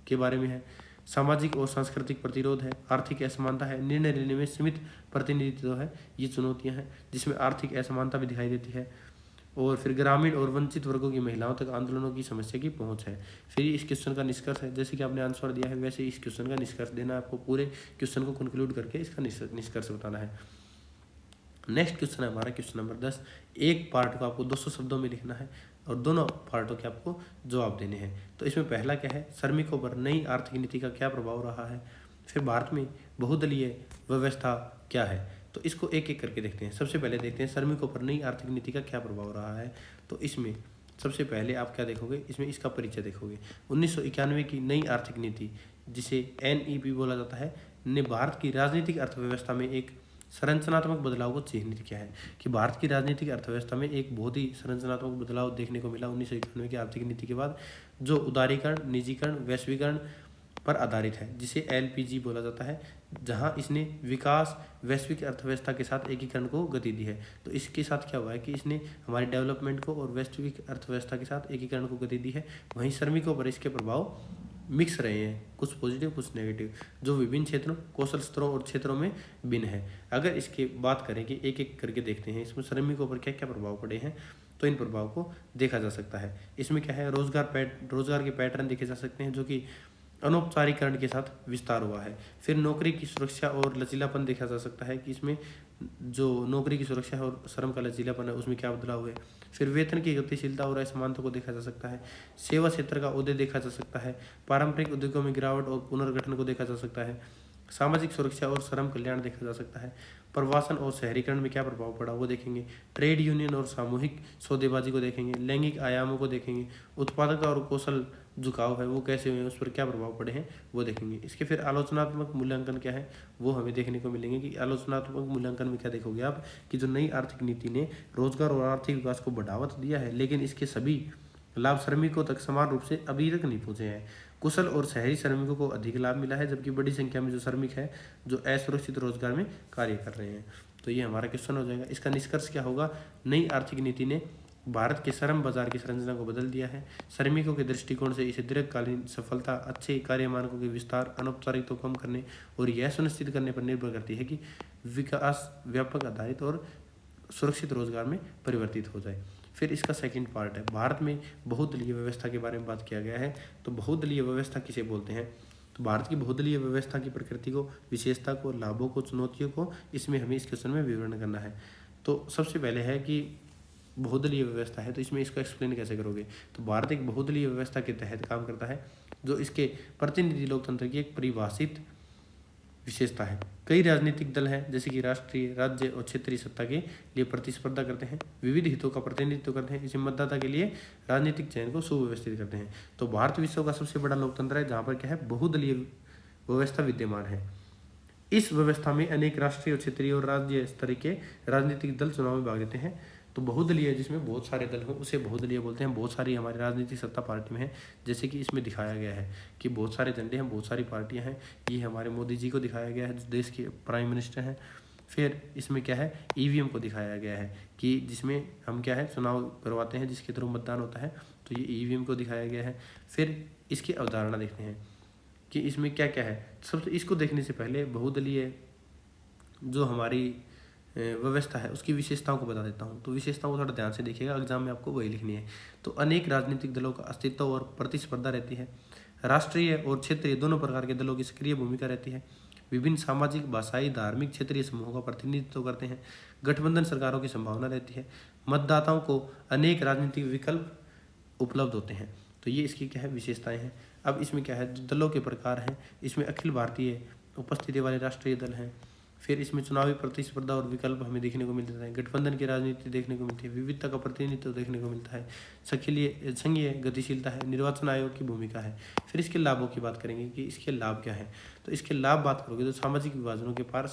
Speaker 1: के बारे में है। सामाजिक और सांस्कृतिक प्रतिरोध है। आर्थिक असमानता है। निर्णय लेने में सीमित प्रतिनिधित्व है। ये चुनौतियाँ हैं जिसमें आर्थिक असमानता भी दिखाई देती है। और फिर ग्रामीण और वंचित वर्गों की महिलाओं तक आंदोलनों की समस्या की पहुंच है। फिर इस क्वेश्चन का निष्कर्ष है, जैसे कि आपने आंसर दिया है वैसे इस क्वेश्चन का निष्कर्ष देना, आपको पूरे क्वेश्चन को कंक्लूड करके इसका निष्कर्ष बताना है। नेक्स्ट क्वेश्चन है हमारा क्वेश्चन नंबर 10। एक पार्ट को आपको 200 शब्दों में लिखना है और दोनों पार्टों के आपको जवाब देने हैं। तो इसमें पहला क्या है, श्रमिकों पर नई आर्थिक नीति का क्या प्रभाव रहा है। फिर भारत में बहुदलीय व्यवस्था क्या है। तो इसको एक एक करके देखते हैं। सबसे पहले देखते हैं श्रमिकों पर नई आर्थिक नीति का क्या प्रभाव रहा है। तो इसमें सबसे पहले आप क्या देखोगे, इसमें इसका परिचय देखोगे। 1991 की नई आर्थिक नीति, जिसे NEP बोला जाता है, ने भारत की राजनीतिक अर्थव्यवस्था में एक संरचनात्मक बदलाव को चिह्नित किया है कि भारत की राजनीतिक अर्थव्यवस्था में एक बहुत ही संरचनात्मक बदलाव देखने को मिला 1991 की आर्थिक नीति के बाद, जो उदारीकरण, निजीकरण, वैश्वीकरण पर आधारित है, जिसे एलपीजी बोला जाता है, जहां इसने विकास, वैश्विक अर्थव्यवस्था के साथ एकीकरण को गति दी है। तो इसके साथ क्या हुआ है कि इसने हमारी डेवलपमेंट को और वैश्विक अर्थव्यवस्था के साथ एकीकरण को गति दी है। वहीं श्रमिकों पर इसके प्रभाव मिक्स रहे हैं, कुछ पॉजिटिव कुछ नेगेटिव, जो विभिन्न क्षेत्रों, कौशल स्तरों और क्षेत्रों में भिन्न है। अगर इसके बात करें कि एक एक करके देखते हैं इसमें श्रमिकों पर क्या क्या प्रभाव पड़े हैं, तो इन प्रभाव को देखा जा सकता है। इसमें क्या है, रोजगार के पैटर्न देखे जा सकते हैं जो कि अनौपचारिकरण के साथ विस्तार हुआ है। फिर नौकरी की सुरक्षा और लचीलापन देखा जा सकता है कि इसमें जो नौकरी की सुरक्षा और श्रम का लचीलापन है उसमें क्या बदलाव हुए। फिर वेतन की गतिशीलता और असमानता को देखा जा सकता है। सेवा क्षेत्र का उदय देखा जा सकता है। पारंपरिक उद्योगों में गिरावट और पुनर्गठन को देखा जा सकता है। सामाजिक सुरक्षा और श्रम कल्याण देखा जा सकता है। प्रवासन और शहरीकरण में क्या प्रभाव पड़ा वो देखेंगे। ट्रेड यूनियन और सामूहिक सौदेबाजी को देखेंगे। लैंगिक आयामों को देखेंगे। उत्पादकता और कौशल झुकाव है वो कैसे हुए हैं, उस पर क्या प्रभाव पड़े हैं वो देखेंगे। इसके फिर आलोचनात्मक मूल्यांकन क्या है वो हमें देखने को मिलेंगे कि आलोचनात्मक मूल्यांकन में क्या देखोगे आप कि जो नई आर्थिक नीति ने रोजगार और आर्थिक विकास को बढ़ावा तो दिया है, लेकिन इसके सभी लाभ श्रमिकों तक समान रूप से अभी तक नहीं पहुंचे हैं। कुशल और शहरी श्रमिकों को अधिक लाभ मिला है, जबकि बड़ी संख्या में जो श्रमिक है जो असुरक्षित रोजगार में कार्य कर रहे हैं। तो ये हमारा क्वेश्चन हो जाएगा। इसका निष्कर्ष क्या होगा, नई आर्थिक नीति ने भारत के श्रम बाजार की संरचना को बदल दिया है। श्रमिकों के दृष्टिकोण से इसे दीर्घकालीन सफलता, अच्छे कार्य मानकों के विस्तार, अनौपचारिकता को कम करने और यह सुनिश्चित करने पर निर्भर करती है कि विकास व्यापक आधारित और सुरक्षित रोजगार में परिवर्तित हो जाए। फिर इसका सेकंड पार्ट है, भारत में बहुदलीय व्यवस्था के बारे में बात किया गया है। तो बहुदलीय व्यवस्था किसे बोलते हैं, तो भारत की बहुदलीय व्यवस्था की प्रकृति को, विशेषता को, लाभों को, चुनौतियों को इसमें हमें इस क्वेश्चन में विवरण करना है। तो सबसे पहले है कि बहुदलीय व्यवस्था है तो इसमें इसको एक्सप्लेन कैसे करोगे। तो भारत एक बहुदलीय व्यवस्था के तहत काम करता है, जो इसके प्रतिनिधि लोकतंत्र की एक परिभाषित विशेषता है। कई राजनीतिक दल हैं जैसे कि राष्ट्रीय, राज्य और क्षेत्रीय सत्ता के लिए प्रतिस्पर्धा करते हैं, विविध हितों का प्रतिनिधित्व करते हैं, इसे मतदाता के लिए राजनीतिक चयन को सुव्यवस्थित करते हैं। तो भारत विश्व का सबसे बड़ा लोकतंत्र है जहाँ पर क्या है, बहुदलीय व्यवस्था विद्यमान है। इस व्यवस्था में अनेक राष्ट्रीय और क्षेत्रीय और राज्य स्तर के राजनीतिक दल चुनाव में भाग लेते हैं। तो बहुदलीय जिसमें बहुत सारे दल हों उसे बहुदलीय बोलते हैं। बहुत सारी हमारी राजनीतिक सत्ता पार्टी में है, जैसे कि इसमें दिखाया गया है कि बहुत सारे झंडे हैं, बहुत सारी पार्टियां हैं। ये हमारे मोदी जी को दिखाया गया है जो देश के प्राइम मिनिस्टर हैं। फिर इसमें क्या है, ईवीएम को दिखाया गया है कि जिसमें हम क्या है चुनाव करवाते हैं, जिसके थ्रू मतदान होता है, तो ये ईवीएम को दिखाया गया है। फिर इसकी अवधारणा देखते हैं कि इसमें क्या क्या है। सबसे इसको देखने से पहले बहुदलीय जो हमारी व्यवस्था है उसकी विशेषताओं को बता देता हूँ। तो विशेषताओं को थोड़ा ध्यान से देखिएगा, एग्जाम में आपको वही लिखनी है। तो अनेक राजनीतिक दलों का अस्तित्व और प्रतिस्पर्धा रहती है। राष्ट्रीय और क्षेत्रीय दोनों प्रकार के दलों की सक्रिय भूमिका रहती है। विभिन्न सामाजिक, भाषाई, धार्मिक, क्षेत्रीय समूहों का प्रतिनिधित्व करते हैं। गठबंधन सरकारों की संभावना रहती है। मतदाताओं को अनेक राजनीतिक विकल्प उपलब्ध होते हैं। तो ये इसकी क्या है, विशेषताएं हैं। अब इसमें क्या है, दलों के प्रकार हैं, इसमें अखिल भारतीय उपस्थिति वाले राष्ट्रीय दल हैं। फिर इसमें चुनावी प्रतिस्पर्धा और विकल्प हमें देखने को मिलते हैं। गठबंधन की राजनीति देखने को मिलती है। विविधता का प्रतिनिधित्व देखने को मिलता है। संघीय गतिशीलता है। निर्वाचन आयोग की भूमिका है। फिर इसके लाभों की बात करेंगे कि इसके लाभ क्या है। तो इसके लाभ बात करोगे तो सामाजिक विभाजनों के पार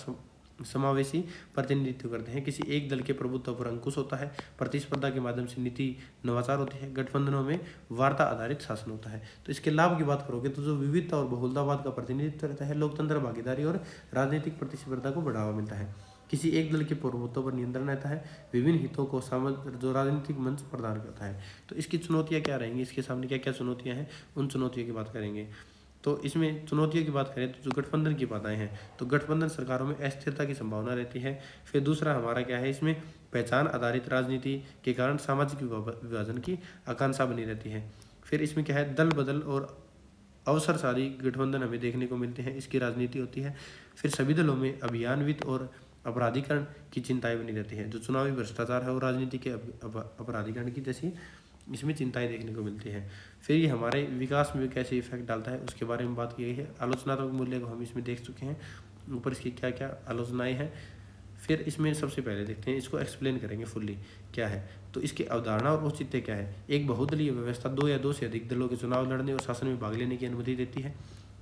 Speaker 1: समावेशी प्रतिनिधित्व करते हैं। किसी एक दल के प्रभुत्व पर अंकुश होता है। प्रतिस्पर्धा के माध्यम से नीति नवाचार होती है। गठबंधनों में वार्ता आधारित शासन होता है। तो इसके लाभ की बात करोगे तो जो विविधता और बहुलतावाद का प्रतिनिधित्व रहता है, लोकतंत्र, भागीदारी और राजनीतिक प्रतिस्पर्धा को बढ़ावा मिलता है। किसी एक दल के प्रभुत्व पर नियंत्रण रहता है। विभिन्न हितों को जो राजनीतिक मंच प्रदान करता है। तो इसकी चुनौतियाँ क्या रहेंगी, इसके सामने क्या क्या चुनौतियाँ हैं, उन चुनौतियों की बात करेंगे। तो इसमें चुनौतियों की बात करें तो जो गठबंधन की बातें हैं, तो गठबंधन सरकारों में अस्थिरता की संभावना रहती है। फिर दूसरा हमारा क्या है, इसमें पहचान आधारित राजनीति के कारण सामाजिक विभाजन की आकांक्षा बनी रहती है। फिर इसमें क्या है, दल बदल और अवसरशाली गठबंधन हमें देखने को मिलते हैं, इसकी राजनीति होती है। फिर सभी दलों में अभियान वित्त और अपराधीकरण की चिंताएं बनी रहती है। जो चुनावी भ्रष्टाचार है और राजनीति के अपराधीकरण की जैसी इसमें चिंताएं देखने को मिलती हैं। फिर ये हमारे विकास में कैसे इफेक्ट डालता है उसके बारे में बात की गई है। आलोचनात्मक मूल्य को हम इसमें देख चुके हैं, ऊपर इसकी क्या क्या आलोचनाएं हैं। फिर इसमें सबसे पहले देखते हैं, इसको एक्सप्लेन करेंगे फुल्ली क्या है। तो इसकी अवधारणा और औचित्य क्या है। एक बहुदलीय व्यवस्था दो या दो से अधिक दलों के चुनाव लड़ने और शासन में भाग लेने की अनुमति देती है।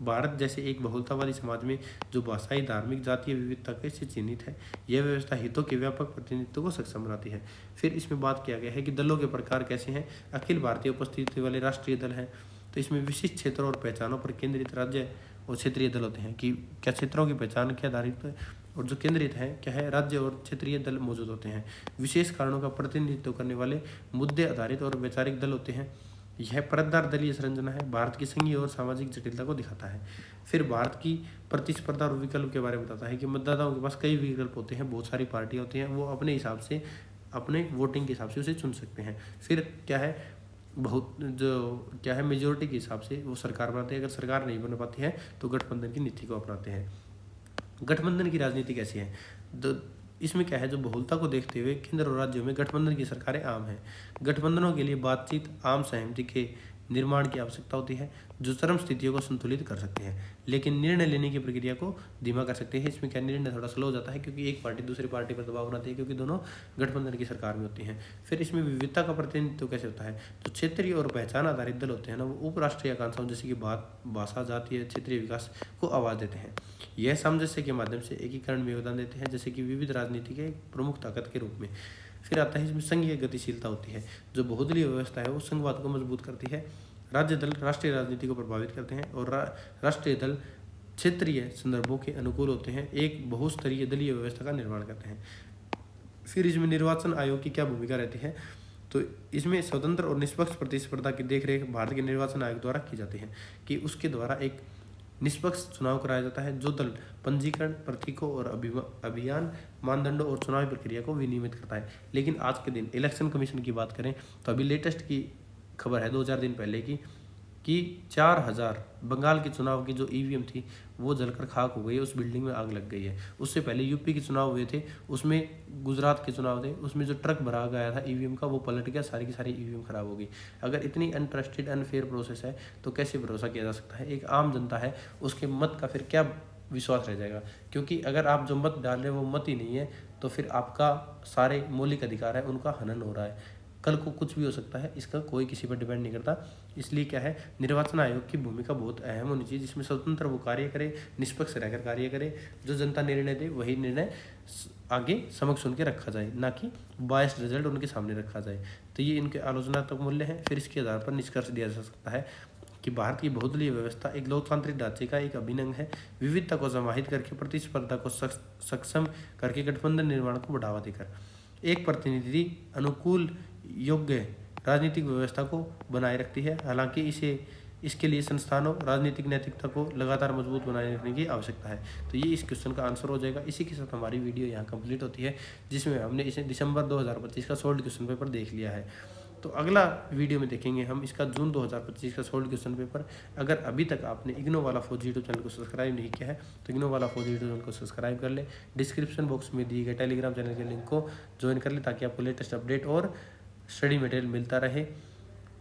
Speaker 1: भारत जैसे एक बहुलतावादी समाज में जो भाषाई, धार्मिक, जातीय विविधता से चिन्हित है, यह व्यवस्था हितों के व्यापक प्रतिनिधित्व को सक्षम बनाती है। फिर इसमें बात किया गया है कि दलों के प्रकार कैसे हैं। अखिल भारतीय उपस्थिति वाले राष्ट्रीय दल हैं, तो इसमें विशिष्ट क्षेत्रों और पहचानों पर केंद्रित राज्य और क्षेत्रीय दल होते हैं कि क्या क्षेत्रों की पहचान के आधारित है, और जो केंद्रित है क्या है, राज्य और क्षेत्रीय दल मौजूद होते हैं। विशेष कारणों का प्रतिनिधित्व करने वाले मुद्दे आधारित और वैचारिक दल होते हैं। यह परतदार दलीय संरचना है, भारत की संघीय और सामाजिक जटिलता को दिखाता है। फिर भारत की प्रतिस्पर्धा और विकल्प के बारे में बताता है कि मतदाताओं के पास कई विकल्प होते हैं, बहुत सारी पार्टियां होती हैं, वो अपने हिसाब से, अपने वोटिंग के हिसाब से उसे चुन सकते हैं। फिर क्या है, बहुत जो क्या है, मेजोरिटी के हिसाब से वो सरकार बनाते हैं। अगर सरकार नहीं बन पाती है तो गठबंधन की नीति को अपनाते हैं। गठबंधन की राजनीति कैसी है, इसमें क्या है, जो बहुलता को देखते हुए केंद्र और राज्यों में गठबंधन की सरकारें आम हैं। गठबंधनों के लिए बातचीत, आम सहमति के निर्माण की आवश्यकता होती है, जो चरम स्थितियों को संतुलित कर सकते हैं, लेकिन निर्णय लेने की प्रक्रिया को धीमा कर सकते हैं। इसमें क्या, निर्णय थोड़ा स्लो हो जाता है क्योंकि एक पार्टी दूसरी पार्टी पर दबाव बनाती है, क्योंकि दोनों गठबंधन की सरकार में होती हैं। फिर इसमें विविधता का प्रतिनिधित्व कैसे होता है, तो क्षेत्रीय और पहचान आधारित दल होते हैं ना, वो उपराष्ट्रीय आकांक्षाओं जैसे कि भाषा, जातीय, क्षेत्रीय विकास को आवाज देते हैं। यह सामंजस्य के माध्यम से एकीकरण में योगदान देते हैं, जैसे कि विविध राजनीति के प्रमुख ताकत के रूप में। फिर आता है इसमें संघीय गतिशीलता होती है, जो बहुदलीय व्यवस्था है वो संघवाद को मजबूत करती है। राज्य दल राष्ट्रीय राजनीति को प्रभावित करते हैं और राष्ट्रीय दल क्षेत्रीय संदर्भों के अनुकूल होते हैं, एक बहुस्तरीय दलीय व्यवस्था का निर्माण करते हैं। फिर इसमें निर्वाचन आयोग की क्या भूमिका रहती है, तो इसमें स्वतंत्र और निष्पक्ष प्रतिस्पर्धा की देखरेख भारत के निर्वाचन आयोग द्वारा की जाती है, कि उसके द्वारा एक निष्पक्ष चुनाव कराया जाता है, जो दल पंजीकरण, प्रतीकों और अभियान, मानदंडों और चुनावी प्रक्रिया को विनियमित करता है। लेकिन आज के दिन इलेक्शन कमीशन की बात करें तो अभी लेटेस्ट की खबर है 2-4 दिन पहले की, कि 4000 बंगाल के चुनाव की जो ईवीएम थी वो जलकर खाक हो गई है, उस बिल्डिंग में आग लग गई है। उससे पहले यूपी के चुनाव हुए थे, उसमें गुजरात के चुनाव थे, उसमें जो ट्रक भरा गया था ईवीएम का वो पलट गया, सारी की सारी ईवीएम खराब हो गई। अगर इतनी अनट्रस्टेड, अनफेयर प्रोसेस है तो कैसे भरोसा किया जा सकता है। एक आम जनता है, उसके मत का फिर क्या विश्वास रह जाएगा, क्योंकि अगर आप जो मत डाल रहे हैं वो मत ही नहीं है, तो फिर आपका सारे मौलिक अधिकार है उनका हनन हो रहा है। कल को कुछ भी हो सकता है, इसका कोई किसी पर डिपेंड नहीं करता। इसलिए क्या है, निर्वाचन आयोग की भूमिका बहुत अहम होनी चाहिए, जिसमें स्वतंत्र वो कार्य करे, निष्पक्ष रहकर कार्य करे, जो जनता निर्णय दे वही निर्णय आगे समक्ष उनके रखा जाए, ना कि बायस्ड रिजल्ट उनके सामने रखा जाए। तो ये इनके आलोचनात्मक मूल्य हैं। फिर इसके आधार पर निष्कर्ष दिया जा सकता है कि भारत की बहुदलीय व्यवस्था एक लोकतांत्रिक ढांचे का एक अभिन्न अंग है। विविधता को समाहित करके, प्रतिस्पर्धा को सक्षम करके, गठबंधन निर्माण को बढ़ावा देकर एक प्रतिनिधि अनुकूल योग्य राजनीतिक व्यवस्था को बनाए रखती है। हालांकि इसके लिए संस्थानों, राजनीतिक नैतिकता को लगातार मजबूत बनाए रखने की आवश्यकता है। तो ये इस क्वेश्चन का आंसर हो जाएगा। इसी के साथ हमारी वीडियो यहाँ कंप्लीट होती है, जिसमें हमने इसे दिसंबर 2025 का सोल्ड क्वेश्चन पेपर देख लिया है। तो अगला वीडियो में देखेंगे हम इसका जून 2025 का सोल्ड क्वेश्चन पेपर। अगर अभी तक आपने इग्नो वाला फौजी यूट्यूब चैनल को सब्सक्राइब नहीं किया है तो इग्नो वाला फौजी यूट्यूब चैनल को सब्सक्राइब कर ले। डिस्क्रिप्शन बॉक्स में दिए गए टेलीग्राम चैनल के लिंक को ज्वाइन कर ले, ताकि आपको लेटेस्ट अपडेट और स्टडी मटेरियल मिलता रहे।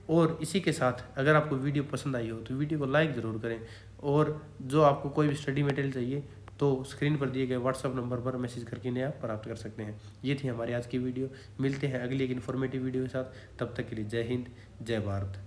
Speaker 1: और इसी के साथ अगर आपको वीडियो पसंद आई हो तो वीडियो को लाइक ज़रूर करें, और जो आपको कोई भी स्टडी मटेरियल चाहिए तो स्क्रीन पर दिए गए व्हाट्सअप नंबर पर मैसेज करके इन्हें आप प्राप्त कर सकते हैं। ये थी हमारी आज की वीडियो। मिलते हैं अगली एक इन्फॉर्मेटिव वीडियो के साथ, तब तक के लिए जय हिंद, जय भारत।